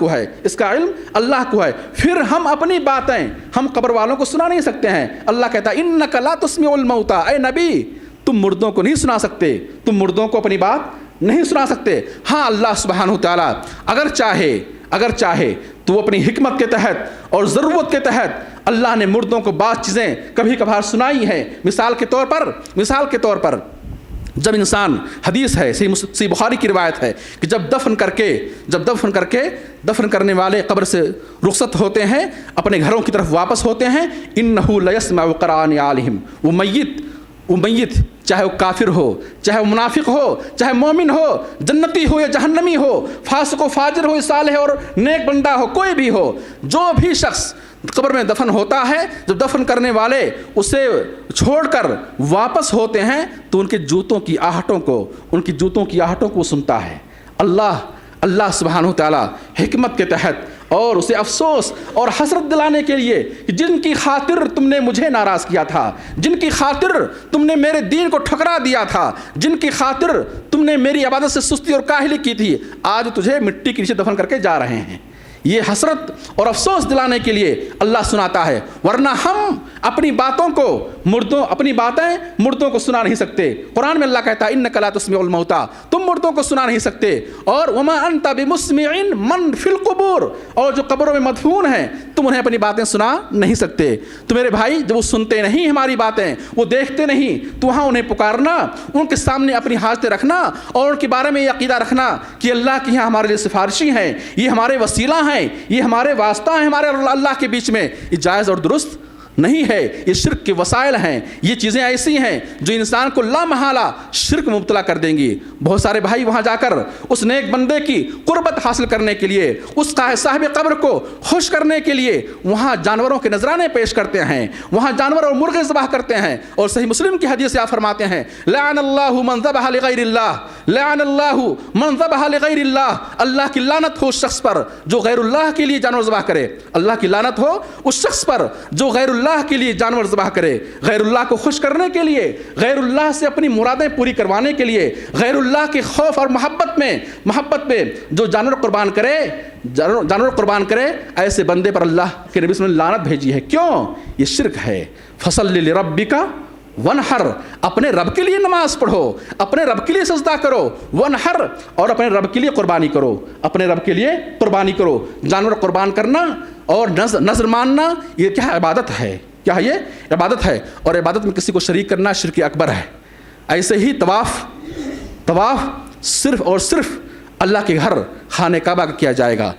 کو ہے، پھر ہم اپنی باتیں ہم قبر والوں کو سنا نہیں سکتے ہیں۔ اللہ کہتا ہے انک لا تسمع الموتى، اے نبی تم مردوں کو نہیں سنا سکتے، تم مردوں کو اپنی بات نہیں سنا سکتے۔ ہاں اللہ سبحانہ وتعالیٰ اگر چاہے تو وہ اپنی حکمت کے تحت اور ضرورت کے تحت اللہ نے مردوں کو بعض چیزیں کبھی کبھار سنائی ہیں۔ مثال کے طور پر جب انسان، حدیث ہے صحیح بخاری کی روایت ہے کہ جب دفن کر کے دفن کرنے والے قبر سے رخصت ہوتے ہیں، اپنے گھروں کی طرف واپس ہوتے ہیں، انہ لیسمع قرآن علیہم، وہ میت چاہے وہ کافر ہو، چاہے وہ منافق ہو، چاہے مومن ہو، جنتی ہو یا جہنمی ہو، فاسق و فاجر ہو، صالح اور نیک بندہ ہو، کوئی بھی ہو، جو بھی شخص قبر میں دفن ہوتا ہے، جب دفن کرنے والے اسے چھوڑ کر واپس ہوتے ہیں تو ان کے جوتوں کی آہٹوں کو سنتا ہے۔ اللہ سبحانہ وتعالیٰ حکمت کے تحت اور اسے افسوس اور حسرت دلانے کے لیے کہ جن کی خاطر تم نے مجھے ناراض کیا تھا، جن کی خاطر تم نے میرے دین کو ٹھکرا دیا تھا، جن کی خاطر تم نے میری عبادت سے سستی اور کاہلی کی تھی، آج تجھے مٹی کے نیچے دفن کر کے جا رہے ہیں۔ یہ حسرت اور افسوس دلانے کے لیے اللہ سناتا ہے، ورنہ ہم اپنی باتیں مردوں کو سنا نہیں سکتے۔ قرآن میں اللہ کہتا ہے انک لا تسمع الموتى، تم مردوں کو سنا نہیں سکتے، اور وما انت بمسمع من فی القبور، اور جو قبروں میں مدفون ہیں تم انہیں اپنی باتیں سنا نہیں سکتے۔ تو میرے بھائی جب وہ سنتے نہیں ہماری باتیں، وہ دیکھتے نہیں، تو وہاں انہیں پکارنا، ان کے سامنے اپنی حاجتیں رکھنا اور ان کے بارے میں یہ عقیدہ رکھنا کہ اللہ کے یہاں ہمارے لیے سفارشی ہیں، یہ ہمارے وسیلہ ہیں، یہ ہمارے واسطہ ہیں ہمارے اور اللہ کے بیچ میں، یہ جائز اور درست نہیں ہے، یہ شرک کے وسائل ہیں، یہ چیزیں ایسی ہیں جو انسان کو لامحالہ شرک میں مبتلا کر دیں گی۔ بہت سارے بھائی وہاں جا کر اس نیک بندے کی قربت حاصل کرنے کے لیے، اس صاحب قبر کو خوش کرنے کے لیے وہاں جانوروں کے نذرانے پیش کرتے ہیں، وہاں جانور اور مرغے ذبح کرتے ہیں، اور صحیح مسلم کی حدیث سے آپ فرماتے ہیں لعن اللہ من ذبح لغیر اللہ، لعن اللہ من ذبح لغیر اللہ، اللہ کی لعنت ہو اس شخص پر جو غیر اللہ کے لیے جانور ذبح کرے، اللہ کی لعنت ہو اس شخص پر جو غیر اللہ کے لیے جانور ذبح کرے، غیر اللہ کو خوش کرنے کے لیے، غیر اللہ سے اپنی مرادیں پوری کروانے کے لیے، غیر اللہ کے خوف اور محبت میں جو جانور قربان کرے، ایسے بندے پر اللہ کے نبی صلی اللہ علیہ وسلم نے لعنت بھیجی ہے۔ کیوں؟ یہ شرک ہے۔ فصلی لربک ونحر، اپنے رب کے لیے نماز پڑھو، اپنے رب کے لیے سجدہ کرو، ونحر، اور اپنے رب کے لیے قربانی کرو، اپنے رب کے لیے قربانی کرو۔ جانور قربان کرنا اور نظر ماننا یہ کیا عبادت ہے؟ کیا ہے؟ یہ عبادت ہے، اور عبادت میں کسی کو شریک کرنا شرک اکبر ہے۔ ایسے ہی طواف صرف اور صرف اللہ کے گھر خانہ کعبہ کا کیا جائے گا.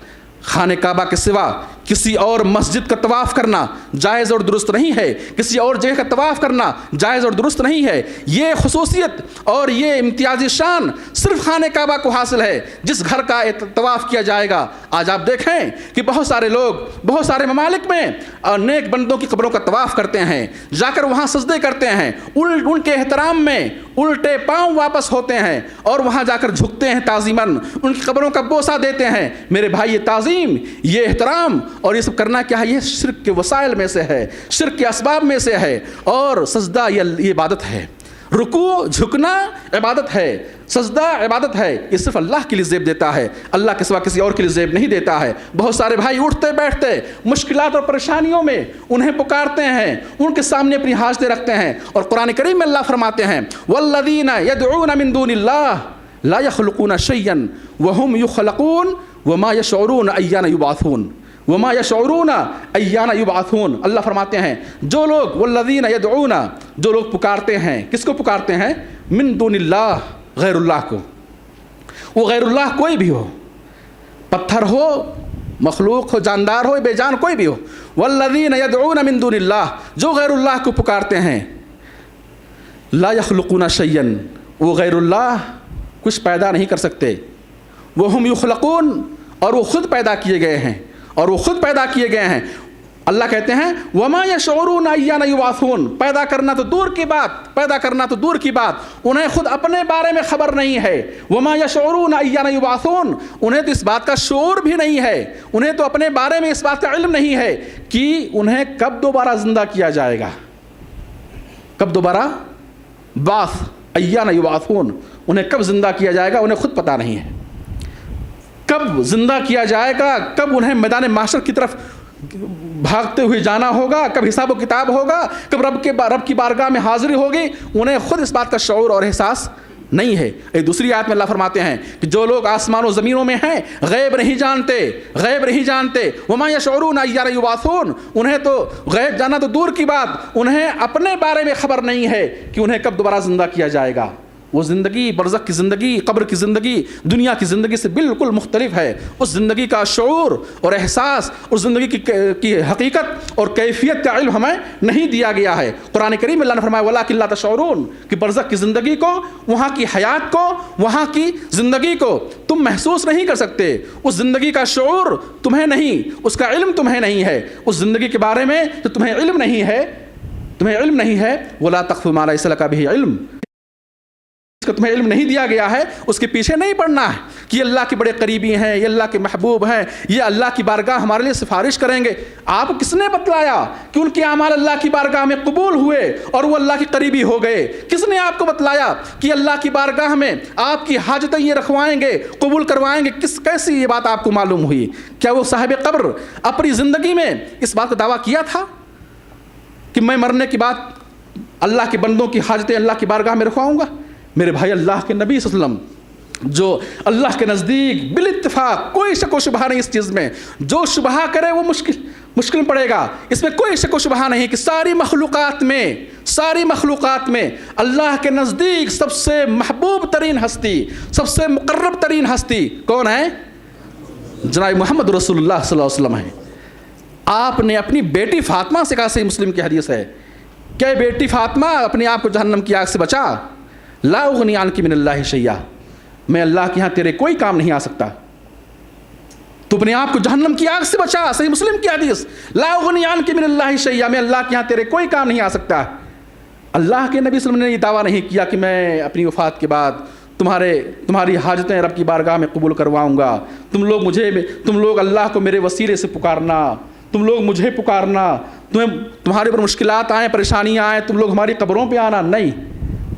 خانہ کعبہ کے سوا کسی اور مسجد کا طواف کرنا جائز اور درست نہیں ہے. کسی اور جگہ کا طواف کرنا جائز اور درست نہیں ہے. یہ خصوصیت اور یہ امتیازی شان صرف خانہ کعبہ کو حاصل ہے جس گھر کا طواف کیا جائے گا. آج آپ دیکھیں کہ بہت سارے لوگ بہت سارے ممالک میں نیک بندوں کی قبروں کا طواف کرتے ہیں, جا کر وہاں سجدے کرتے ہیں, ان کے احترام میں الٹے پاؤں واپس ہوتے ہیں اور وہاں جا کر جھکتے ہیں تعظیماً, ان کی قبروں کا بوسہ دیتے ہیں. میرے بھائی, یہ تعظیم, یہ احترام اور یہ سب کرنا کیا ہے؟ یہ شرک کے وسائل میں سے ہے, شرک کے اسباب میں سے ہے. اور سجدہ یہ عبادت ہے, رکوع جھکنا عبادت ہے, سجدہ عبادت ہے. یہ صرف اللہ کے لیے زیب دیتا ہے, اللہ کے سوا کسی اور کے لیے زیب نہیں دیتا ہے. بہت سارے بھائی اٹھتے بیٹھتے مشکلات اور پریشانیوں میں انہیں پکارتے ہیں, ان کے سامنے اپنی حاجتیں رکھتے ہیں. اور قرآن کریم میں اللہ فرماتے ہیں والذین یدعون من دون اللہ لا یخلقون شیئا وهم یخلقون وما یشعرون ایان یبعثون وما یشعرون ایان یبعثون. اللہ فرماتے ہیں جو لوگ والذین یدعون, جو لوگ پکارتے ہیں, کس کو پکارتے ہیں؟ من دون اللہ, غیر اللہ کو. وہ غیر اللہ کوئی بھی ہو, پتھر ہو, مخلوق ہو, جاندار ہو, بے جان کوئی بھی ہو. والذین یدعون من دون اللہ, جو غیر اللہ کو پکارتے ہیں, لا یخلقون شیئا, وہ غیر اللہ کچھ پیدا نہیں کر سکتے. وہم یخلقون, اور وہ خود پیدا کیے گئے ہیں, اور وہ خود پیدا کیے گئے ہیں. اللہ کہتے ہیں وما یشعرون ایان یبعثون, پیدا کرنا تو دور کی بات, انہیں خود اپنے بارے میں خبر نہیں ہے. وما یشعرون ایان یبعثون, انہیں تو اس بات کا شعور بھی نہیں ہے, انہیں تو اپنے بارے میں اس بات کا علم نہیں ہے کہ انہیں کب دوبارہ زندہ کیا جائے گا, کب دوبارہ بعث, ایان یبعثون, انہیں کب زندہ کیا جائے گا انہیں خود پتہ نہیں ہے. کب زندہ کیا جائے گا, کب انہیں میدان محشر کی طرف بھاگتے ہوئے جانا ہوگا, کب حساب و کتاب ہوگا, کب رب کی بارگاہ میں حاضری ہوگی, انہیں خود اس بات کا شعور اور احساس نہیں ہے. ایک دوسری آیت میں اللہ فرماتے ہیں کہ جو لوگ آسمان و زمینوں میں ہیں غیب نہیں جانتے. وما یشعرون ایان یبعثون, انہیں تو غیب جانا تو دور کی بات, انہیں اپنے بارے میں خبر نہیں ہے کہ انہیں کب دوبارہ زندہ کیا جائے گا. وہ زندگی, برزخ کی زندگی, قبر کی زندگی دنیا کی زندگی سے بالکل مختلف ہے. اس زندگی کا شعور اور احساس, اس زندگی کی حقیقت اور کیفیت کا علم ہمیں نہیں دیا گیا ہے. قرآن کریم میں اللہ نے فرمایا وَلَٰكِن لَا تَشْعُرُونَ, کہ برزخ کی زندگی کو, وہاں کی حیات کو, وہاں کی زندگی کو تم محسوس نہیں کر سکتے. اس زندگی کا شعور تمہیں نہیں, اس کا علم تمہیں نہیں ہے. اس زندگی کے بارے میں تو تمہیں علم نہیں ہے, وَلَا تَقْفُ مَا لَيْسَ لَكَ بِهِ عِلْمٌ, اس کا تمہیں علم نہیں دیا گیا ہے, اس کے پیچھے نہیں پڑنا ہے کہ یہ اللہ کے بڑے قریبی ہیں, یہ اللہ کے محبوب ہیں, یہ اللہ کی بارگاہ ہمارے لیے سفارش کریں گے. آپ کس نے بتلایا کہ ان کے اعمال اللہ کی بارگاہ میں قبول ہوئے اور وہ اللہ کے قریبی ہو گئے؟ کس نے آپ کو بتلایا کہ اللہ کی بارگاہ میں آپ کی حاجتیں یہ رکھوائیں گے, قبول کروائیں گے؟ کیسی یہ بات آپ کو معلوم ہوئی؟ کیا وہ صاحب قبر اپنی زندگی میں اس بات کا دعویٰ کیا تھا کہ میں مرنے کے بعد اللہ کے بندوں کی حاجتیں اللہ کی بارگاہ میں رکھواؤں گا؟ میرے بھائی, اللہ کے نبی صلی اللہ علیہ وسلم جو اللہ کے نزدیک بالاتفاق کوئی شک و شبہ نہیں اس چیز میں, جو شبہ کرے وہ مشکل پڑے گا. اس میں کوئی شک و شبہ نہیں کہ ساری مخلوقات میں اللہ کے نزدیک سب سے محبوب ترین ہستی, سب سے مقرب ترین ہستی کون ہے؟ جناب محمد رسول اللہ صلی اللہ علیہ وسلم ہے. آپ نے اپنی بیٹی فاطمہ سے کہا, صحیح مسلم کی حدیث ہے, کہ بیٹی فاطمہ اپنے آپ کو جہنم کی آگ سے بچا, لا اغنی عنک من اللہ شیئا, میں اللہ کے ہاں تیرے کوئی کام نہیں آ سکتا, تو اپنے آپ کو جہنم کی آگ سے بچا. صحیح مسلم کی حدیث, لا اغنی عنک من اللہ شیئا, میں اللہ کے ہاں تیرے کوئی کام نہیں آ سکتا. اللہ کے نبی صلی اللہ علیہ وسلم نے یہ دعویٰ نہیں کیا کہ میں اپنی وفات کے بعد تمہاری حاجتیں رب کی بارگاہ میں قبول کرواؤں گا, تم لوگ اللہ کو میرے وسیلے سے پکارنا, تم لوگ مجھے پکارنا, تمہارے پر مشکلات آئیں, پریشانیاں آئیں, تم لوگ ہماری قبروں پہ آنا. نہیں,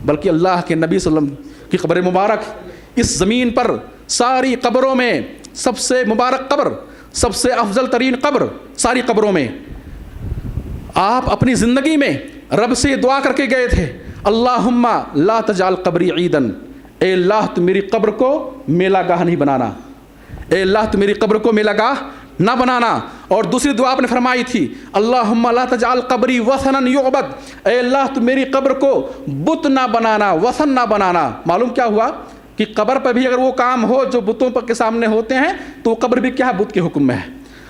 بلکہ اللہ کے نبی صلی اللہ علیہ وسلم کی قبر مبارک اس زمین پر ساری قبروں میں سب سے مبارک قبر, سب سے افضل ترین قبر ساری قبروں میں. آپ اپنی زندگی میں رب سے دعا کر کے گئے تھے, اللہم لا تجعل قبری عیدن, اے اللہ تو میری قبر کو میلہ گاہ نہیں بنانا, اے اللہ تو میری قبر کو میلہ گاہ نہ بنانا. اور دوسری دعا آپ نے فرمائی تھی اللہم لا تجعل قبری وثنا یعبد، اے اللہ تو میری قبر کو بت نہ بنانا، وثن نہ بنانا. معلوم کیا ہوا کہ قبر پہ بھی اگر وہ کام ہو جو بتوں پر کے سامنے ہوتے ہیں تو قبر بھی کیا ہے، بت کے حکم میں ہے.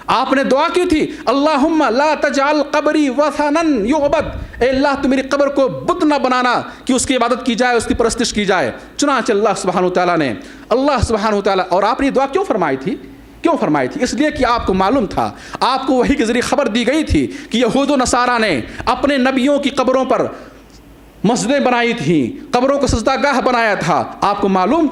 آپ نے دعا کی تھی اللہم لا تجعل قبری وثنا یعبد، اے اللہ تو میری قبر کو بت نہ بنانا کہ اس کی عبادت کی جائے، اس کی پرستش کی جائے. چنانچہ اللہ سبحانہ وتعالیٰ نے اور آپ نے یہ دعا کیوں فرمائی تھی؟ اس لیے کہ آپ کو معلوم تھا، آپ کو وحی کے ذریعے خبر دی گئی تھی کہ یہود و نصارہ نے اپنے نبیوں کی قبروں پر مسجدیں بنائی تھیں، قبروں کو سجدہ گاہ بنایا تھا. آپ کو معلوم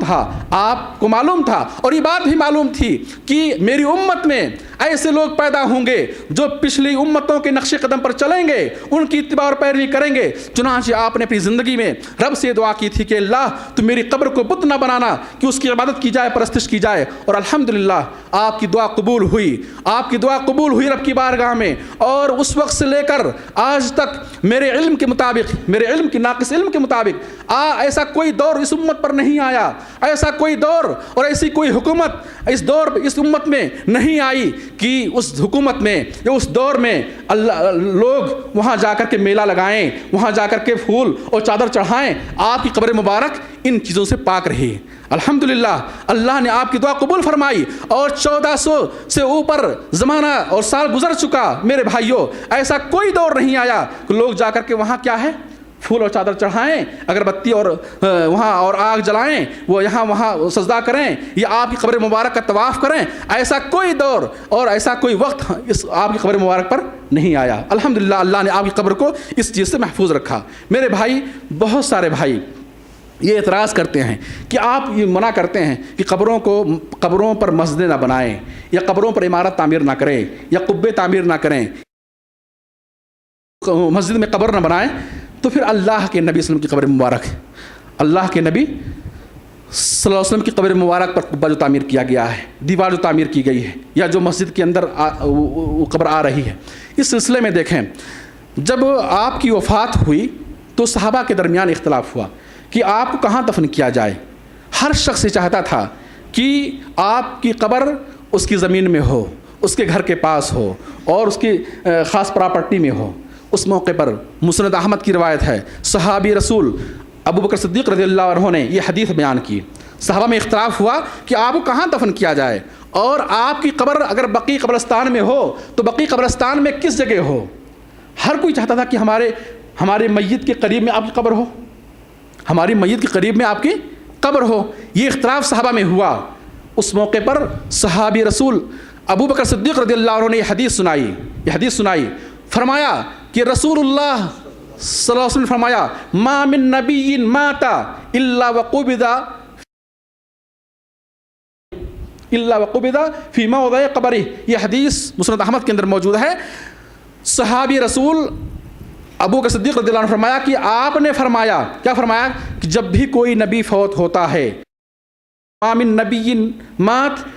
تھا اور یہ بات بھی معلوم تھی کہ میری امت میں ایسے لوگ پیدا ہوں گے جو پچھلی امتوں کے نقش قدم پر چلیں گے، ان کی اتباع اور پیروی کریں گے. چنانچہ آپ نے اپنی زندگی میں رب سے دعا کی تھی کہ اللہ تو میری قبر کو بت نہ بنانا کہ اس کی عبادت کی جائے، پرستش کی جائے. اور الحمدللہ آپ کی دعا قبول ہوئی رب کی بارگاہ میں. اور اس وقت سے لے کر آج تک میرے علم کے ناقص علم کے مطابق ایسا کوئی دور اس امت پر نہیں آیا، ایسا کوئی دور اور ایسی کوئی حکومت اس امت میں نہیں آئی کہ اس حکومت میں یا اس دور میں لوگ وہاں جا کر کے میلہ لگائیں، وہاں جا کر کے پھول اور چادر چڑھائیں. آپ کی قبر مبارک ان چیزوں سے پاک رہی. الحمدللہ اللہ نے آپ کی دعا قبول فرمائی اور 1400 سے اوپر زمانہ اور سال گزر چکا. میرے بھائیوں، ایسا کوئی دور نہیں آیا کہ لوگ جا کر کے وہاں کیا ہے، پھول اور چادر چڑھائیں، اگربتی اور وہاں اور آگ جلائیں، وہ وہاں سجدہ کریں یا آپ کی قبر مبارک کا طواف کریں. ایسا کوئی دور اور ایسا کوئی وقت اس آپ کی قبر مبارک پر نہیں آیا. الحمدللہ اللہ نے آپ کی قبر کو اس چیز سے محفوظ رکھا. میرے بھائی، بہت سارے بھائی یہ اعتراض کرتے ہیں کہ آپ یہ منع کرتے ہیں کہ قبروں پر مسجدیں نہ بنائیں یا قبروں پر عمارت تعمیر نہ کریں یا قبے تعمیر نہ کریں، مسجد میں قبر نہ بنائیں. تو پھر اللہ کے نبی صلی اللہ علیہ وسلم کی قبر مبارک، اللہ کے نبی صلی اللہ علیہ وسلم کی قبر مبارک پر قبہ جو تعمیر کیا گیا ہے، دیوار جو تعمیر کی گئی ہے، یا جو مسجد کے اندر وہ قبر آ رہی ہے، اس سلسلے میں دیکھیں جب آپ کی وفات ہوئی تو صحابہ کے درمیان اختلاف ہوا کہ آپ کو کہاں دفن کیا جائے. ہر شخص یہ چاہتا تھا کہ آپ کی قبر اس کی زمین میں ہو، اس کے گھر کے پاس ہو اور اس کی خاص پراپرٹی میں ہو. اس موقع پر مسند احمد کی روایت ہے، صحابی رسول ابو بکر صدیق رضی اللہ عنہ نے یہ حدیث بیان کی. صحابہ میں اختلاف ہوا کہ آپ کو کہاں دفن کیا جائے، اور آپ کی قبر اگر بقیع قبرستان میں ہو تو بقیع قبرستان میں کس جگہ ہو. ہر کوئی چاہتا تھا کہ ہمارے میت کے قریب میں آپ کی قبر ہو، ہماری میت کے قریب میں آپ کی قبر ہو. یہ اختلاف صحابہ میں ہوا. اس موقع پر صحابی رسول ابو بکر صدیق رضی اللہ عنہ نے یہ حدیث سنائی. فرمایا کہ رسول اللہ صلی اللہ علیہ وسلم نے فرمایا ما من نبی مات الا وقبض فی موضع قبرہ. یہ حدیث مسند احمد کے اندر موجود ہے. صحابی رسول ابو بکر صدیق رضی اللہ عنہ نے فرمایا کہ آپ نے فرمایا، کیا فرمایا کہ جب بھی کوئی نبی فوت ہوتا ہے، ما من نبی مات،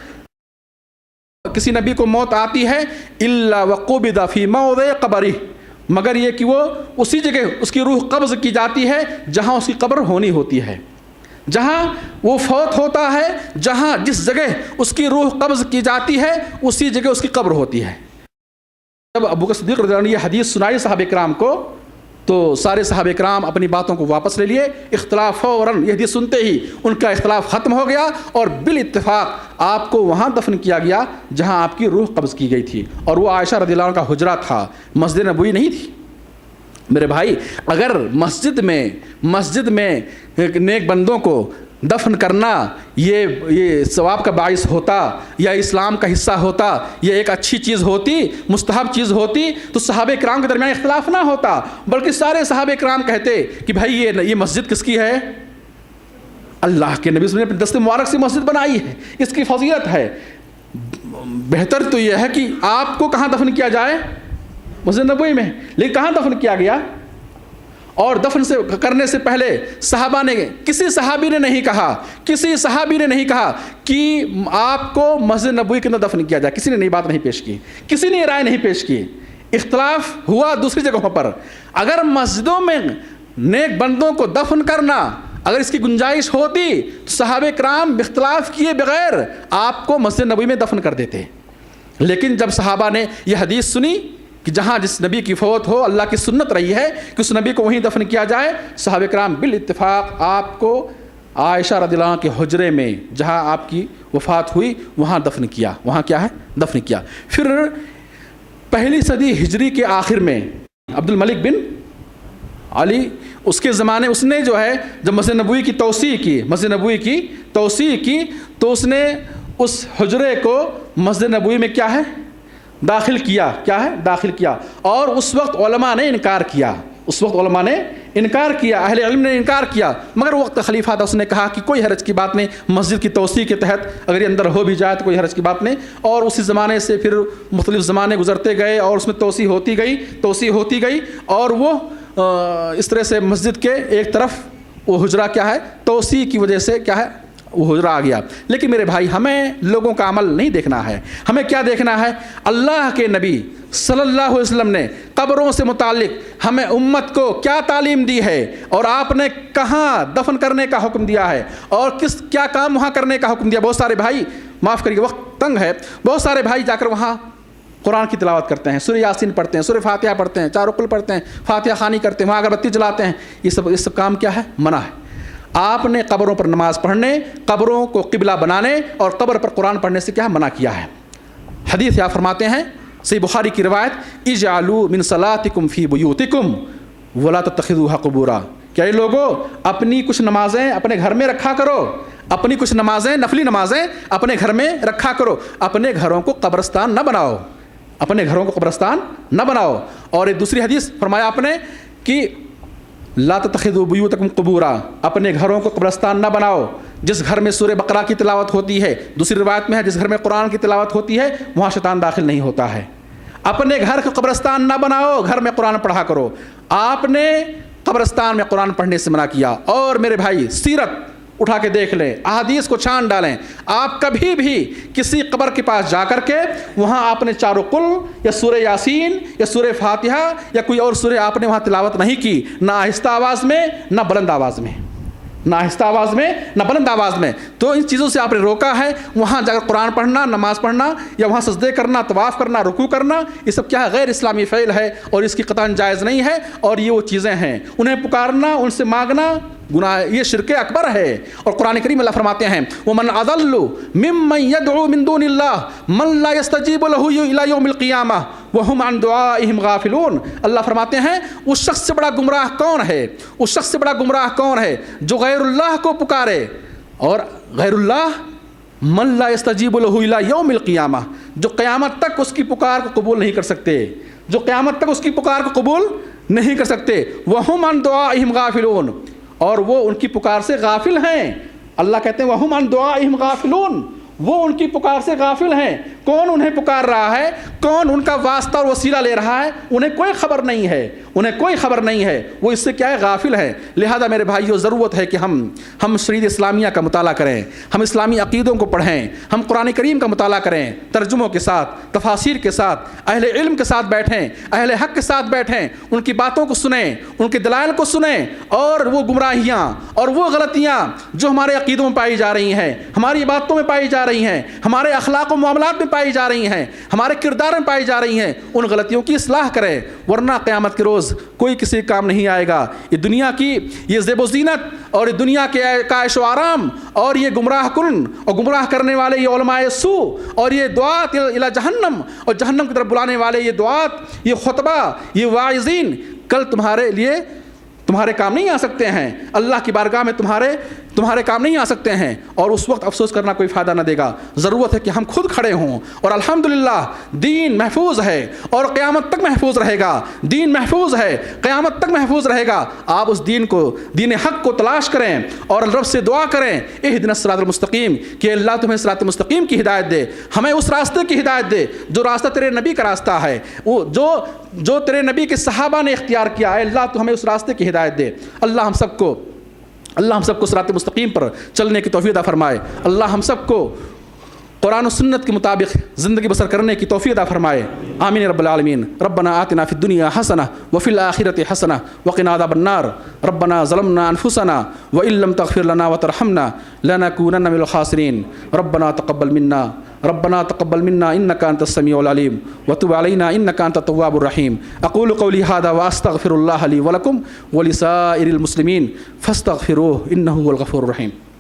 کسی نبی کو موت آتی ہے، الا وقبض فی موضع قبرہ، مگر یہ کہ وہ اسی جگہ اس کی روح قبض کی جاتی ہے جہاں اس کی قبر ہونی ہوتی ہے. جہاں وہ فوت ہوتا ہے، جس جگہ اس کی روح قبض کی جاتی ہے اسی جگہ اس کی قبر ہوتی ہے. جب ابو بکر صدیق رضی اللہ عنہ نے یہ حدیث سنائی صحابہ کرام کو تو سارے صحابہ کرام اپنی باتوں کو واپس لے لیے. اختلاف فوراً یہ حدیث سنتے ہی ان کا اختلاف ختم ہو گیا اور بالاتفاق آپ کو وہاں دفن کیا گیا جہاں آپ کی روح قبض کی گئی تھی، اور وہ عائشہ رضی اللہ عنہ کا حجرہ تھا، مسجد نبوی نہیں تھی. میرے بھائی، اگر مسجد میں نیک بندوں کو دفن کرنا یہ ثواب کا باعث ہوتا یا اسلام کا حصہ ہوتا، یہ ایک اچھی چیز ہوتی، مستحب چیز ہوتی، تو صحابہ کرام کے درمیان اختلاف نہ ہوتا، بلکہ سارے صحابہ کرام کہتے کہ بھائی یہ مسجد کس کی ہے؟ اللہ کے نبی صلی اللہ علیہ وسلم نے دست مبارک سے مسجد بنائی ہے، اس کی فضیلت ہے. بہتر تو یہ ہے کہ آپ کو کہاں دفن کیا جائے؟ مسجد نبوی میں. لیکن کہاں دفن کیا گیا؟ اور دفن کرنے سے پہلے صحابہ نے، کسی صحابی نے نہیں کہا کہ آپ کو مسجد نبوی کے اندر دفن کیا جائے. کسی نے نئی بات نہیں پیش کی، کسی نے رائے نہیں پیش کی. اختلاف ہوا دوسری جگہوں پر. اگر مسجدوں میں نیک بندوں کو دفن کرنا اگر اس کی گنجائش ہوتی تو صحابہ کرام اختلاف کیے بغیر آپ کو مسجد نبوی میں دفن کر دیتے. لیکن جب صحابہ نے یہ حدیث سنی کہ جہاں جس نبی کی فوت ہو اللہ کی سنت رہی ہے کہ اس نبی کو وہیں دفن کیا جائے، صحابہ کرام بالاتفاق آپ کو عائشہ رضی اللہ عنہ کے حجرے میں جہاں آپ کی وفات ہوئی وہاں دفن کیا، وہاں کیا ہے دفن کیا۔ پھر پہلی صدی ہجری کے آخر میں عبد الملک بن علی اس کے زمانے اس نے جو ہے جب مسجد نبوی کی توسیع کی، مسجد نبوی کی توسیع کی تو اس نے اس حجرے کو مسجد نبوی میں کیا ہے داخل کیا، کیا ہے داخل کیا، اور اس وقت علماء نے انکار کیا، اس وقت علماء نے انکار کیا، اہل علم نے انکار کیا، مگر وقت خلیفہ تھا، اس نے کہا کہ کوئی حرج کی بات نہیں، مسجد کی توسیع کے تحت اگر یہ اندر ہو بھی جائے تو کوئی حرج کی بات نہیں، اور اسی زمانے سے پھر مختلف زمانے گزرتے گئے اور اس میں توسیع ہوتی گئی اور وہ اس طرح سے مسجد کے ایک طرف وہ حجرہ کیا ہے توسیع کی وجہ سے کیا ہے وہ حجرہ آ گیا۔ لیکن میرے بھائی ہمیں لوگوں کا عمل نہیں دیکھنا ہے، ہمیں کیا دیکھنا ہے؟ اللہ کے نبی صلی اللہ علیہ وسلم نے قبروں سے متعلق ہمیں امت کو کیا تعلیم دی ہے، اور آپ نے کہاں دفن کرنے کا حکم دیا ہے اور کیا کام وہاں کرنے کا حکم دیا۔ بہت سارے بھائی معاف کریے وقت تنگ ہے، بہت سارے بھائی جا کر وہاں قرآن کی تلاوت کرتے ہیں، سورہ یاسین پڑھتے ہیں، سورہ فاتحہ پڑھتے ہیں، چار رکوع پڑھتے ہیں، فاتحہ خوانی کرتے ہیں، وہاں اگربتی جلاتے ہیں، یہ سب کام کیا ہے؟ منع ہے۔ آپ نے قبروں پر نماز پڑھنے، قبروں کو قبلہ بنانے اور قبر پر قرآن پڑھنے سے کیا منع کیا ہے۔ حدیث آپ فرماتے ہیں صحیح بخاری کی روایت، اجعلوا من صلاتکم فی بیوتکم ولا تتخذوها قبورا، کیا یہ لوگوں اپنی کچھ نمازیں اپنے گھر میں رکھا کرو، اپنی کچھ نمازیں نفلی نمازیں اپنے گھر میں رکھا کرو، اپنے گھروں کو قبرستان نہ بناؤ، اپنے گھروں کو قبرستان نہ بناؤ۔ اور ایک دوسری حدیث فرمایا آپ نے کہ لا تتخذوا بیوتکم قبورا، اپنے گھروں کو قبرستان نہ بناؤ۔ جس گھر میں سورہ بقرہ کی تلاوت ہوتی ہے، دوسری روایت میں ہے جس گھر میں قرآن کی تلاوت ہوتی ہے وہاں شیطان داخل نہیں ہوتا ہے۔ اپنے گھر کو قبرستان نہ بناؤ، گھر میں قرآن پڑھا کرو۔ آپ نے قبرستان میں قرآن پڑھنے سے منع کیا۔ اور میرے بھائی سیرت اٹھا کے دیکھ لیں، احادیث کو چھان ڈالیں، آپ کبھی بھی کسی قبر کے پاس جا کر کے وہاں آپ نے چاروں قل یا سورہ یاسین یا سورہ فاتحہ یا کوئی اور سورہ آپ نے وہاں تلاوت نہیں کی، نہ آہستہ آواز میں نہ بلند آواز میں، نہ آہستہ آواز میں نہ بلند آواز میں۔ تو ان چیزوں سے آپ نے روکا ہے۔ وہاں جا کر قرآن پڑھنا، نماز پڑھنا یا وہاں سجدے کرنا، طواف کرنا، رکوع کرنا، یہ سب کیا ہے؟ غیر اسلامی فعل ہے اور اس کی قطعاً جائز نہیں ہے، اور یہ وہ چیزیں ہیں انہیں پکارنا، ان سے مانگنا گناہ، یہ شرک اکبر ہے۔ اور قرآن کریم اللہ فرماتے ہیں وَمَنْ أَضَلُّ مِمَّنْ يَدْعُو مِن دُونِ اللَّهِ مَنْ لَا يَسْتَجِيبُ لَهُ إِلَى يَوْمِ الْقِيَامَةِ وَهُمْ عَنْ دُعَائِهِمْ غَافِلُونَ۔ اللہ فرماتے ہیں اس شخص سے بڑا گمراہ کون ہے، اس شخص سے بڑا گمراہ کون ہے جو غیر اللہ کو پکارے، اور غیر اللہ من لا يستجیب له الى یوم القیامہ، جو قیامت تک اس کی پکار کو قبول نہیں کر سکتے، جو قیامت تک اس کی پکار کو قبول نہیں کر سکتے۔ وَهُمْ عَنْ دُعَائِهِمْ غَافِلُونَ، اور وہ ان کی پکار سے غافل ہیں۔ اللہ کہتے ہیں وَهُمْ عَنْ دُعَائِهِمْ غَافِلُونَ، وہ ان کی پکار سے غافل ہیں۔ کون انہیں پکار رہا ہے، کون ان کا واسطہ اور وسیلہ لے رہا ہے، انہیں کوئی خبر نہیں ہے، انہیں کوئی خبر نہیں ہے، وہ اس سے کیا ہے؟ غافل ہے۔ لہذا میرے بھائیو ضرورت ہے کہ ہم شریعت اسلامیہ کا مطالعہ کریں، ہم اسلامی عقیدوں کو پڑھیں، ہم قرآن کریم کا مطالعہ کریں، ترجموں کے ساتھ، تفاسیر کے ساتھ، اہل علم کے ساتھ بیٹھیں، اہل حق کے ساتھ بیٹھیں، ان کی باتوں کو سنیں، ان کے دلائل کو سنیں، اور وہ گمراہیاں اور وہ غلطیاں جو ہمارے عقیدوں میں پائی جا رہی ہیں، ہماری باتوں میں پائی جا رہی ہیں، ہمارے اخلاق و معاملات میں پائی جا رہی ہیں، ہمارے کردار میں پائی جا رہی ہیں، ان غلطیوں کی اصلاح کریں، ورنہ قیامت کے روز کوئی کسی کام نہیں آئے گا۔ یہ دنیا کی یہ زیب و زینت اور یہ دنیا کے عیش و آرام اور یہ گمراہ کن اور گمراہ کرنے والے یہ علماء سو اور یہ دعات الی جہنم اور جہنم کی طرف بلانے والے یہ دعات، یہ خطبہ، یہ واعظین کل تمہارے کام نہیں آ سکتے ہیں، اللہ کی بارگاہ میں تمہارے کام نہیں آ سکتے ہیں، اور اس وقت افسوس کرنا کوئی فائدہ نہ دے گا۔ ضرورت ہے کہ ہم خود کھڑے ہوں، اور الحمدللہ دین محفوظ ہے اور قیامت تک محفوظ رہے گا، دین محفوظ ہے، قیامت تک محفوظ رہے گا۔ آپ اس دین حق کو تلاش کریں اور رب سے دعا کریں اہدنا الصراط المستقیم، کہ اللہ تمہیں صراط مستقیم کی ہدایت دے، ہمیں اس راستے کی ہدایت دے جو راستہ تیرے نبی کا راستہ ہے، وہ جو تیرے نبی کے صحابہ نے اختیار کیا ہے، اللہ تو ہمیں اس راستے کی ہدایت دے۔ اللہ ہم سب کو صراط مستقیم پر چلنے کی توفیق عطا فرمائے۔ اللہ ہم سب کو قرآن و سنت کے مطابق زندگی بسر کرنے کی توفیق عطا فرمائے۔ آمین رب العالمین۔ ربنا آتنا فی الدنیا حسنہ وفی الآخرۃ حسنہ وقنا عذاب النار۔ ربنا ظلمنا انفسنا وان لم تغفر لنا وترحمنا لنکونن من الخاسرین۔ ربنا تقبل منا ربنا تقبل منا انك انت السميع العليم وتب علينا انك انت التواب الرحيم. اقول قولي هذا واستغفر الله لي ولكم ولسائر المسلمين فاستغفروه انه هو الغفور الرحيم.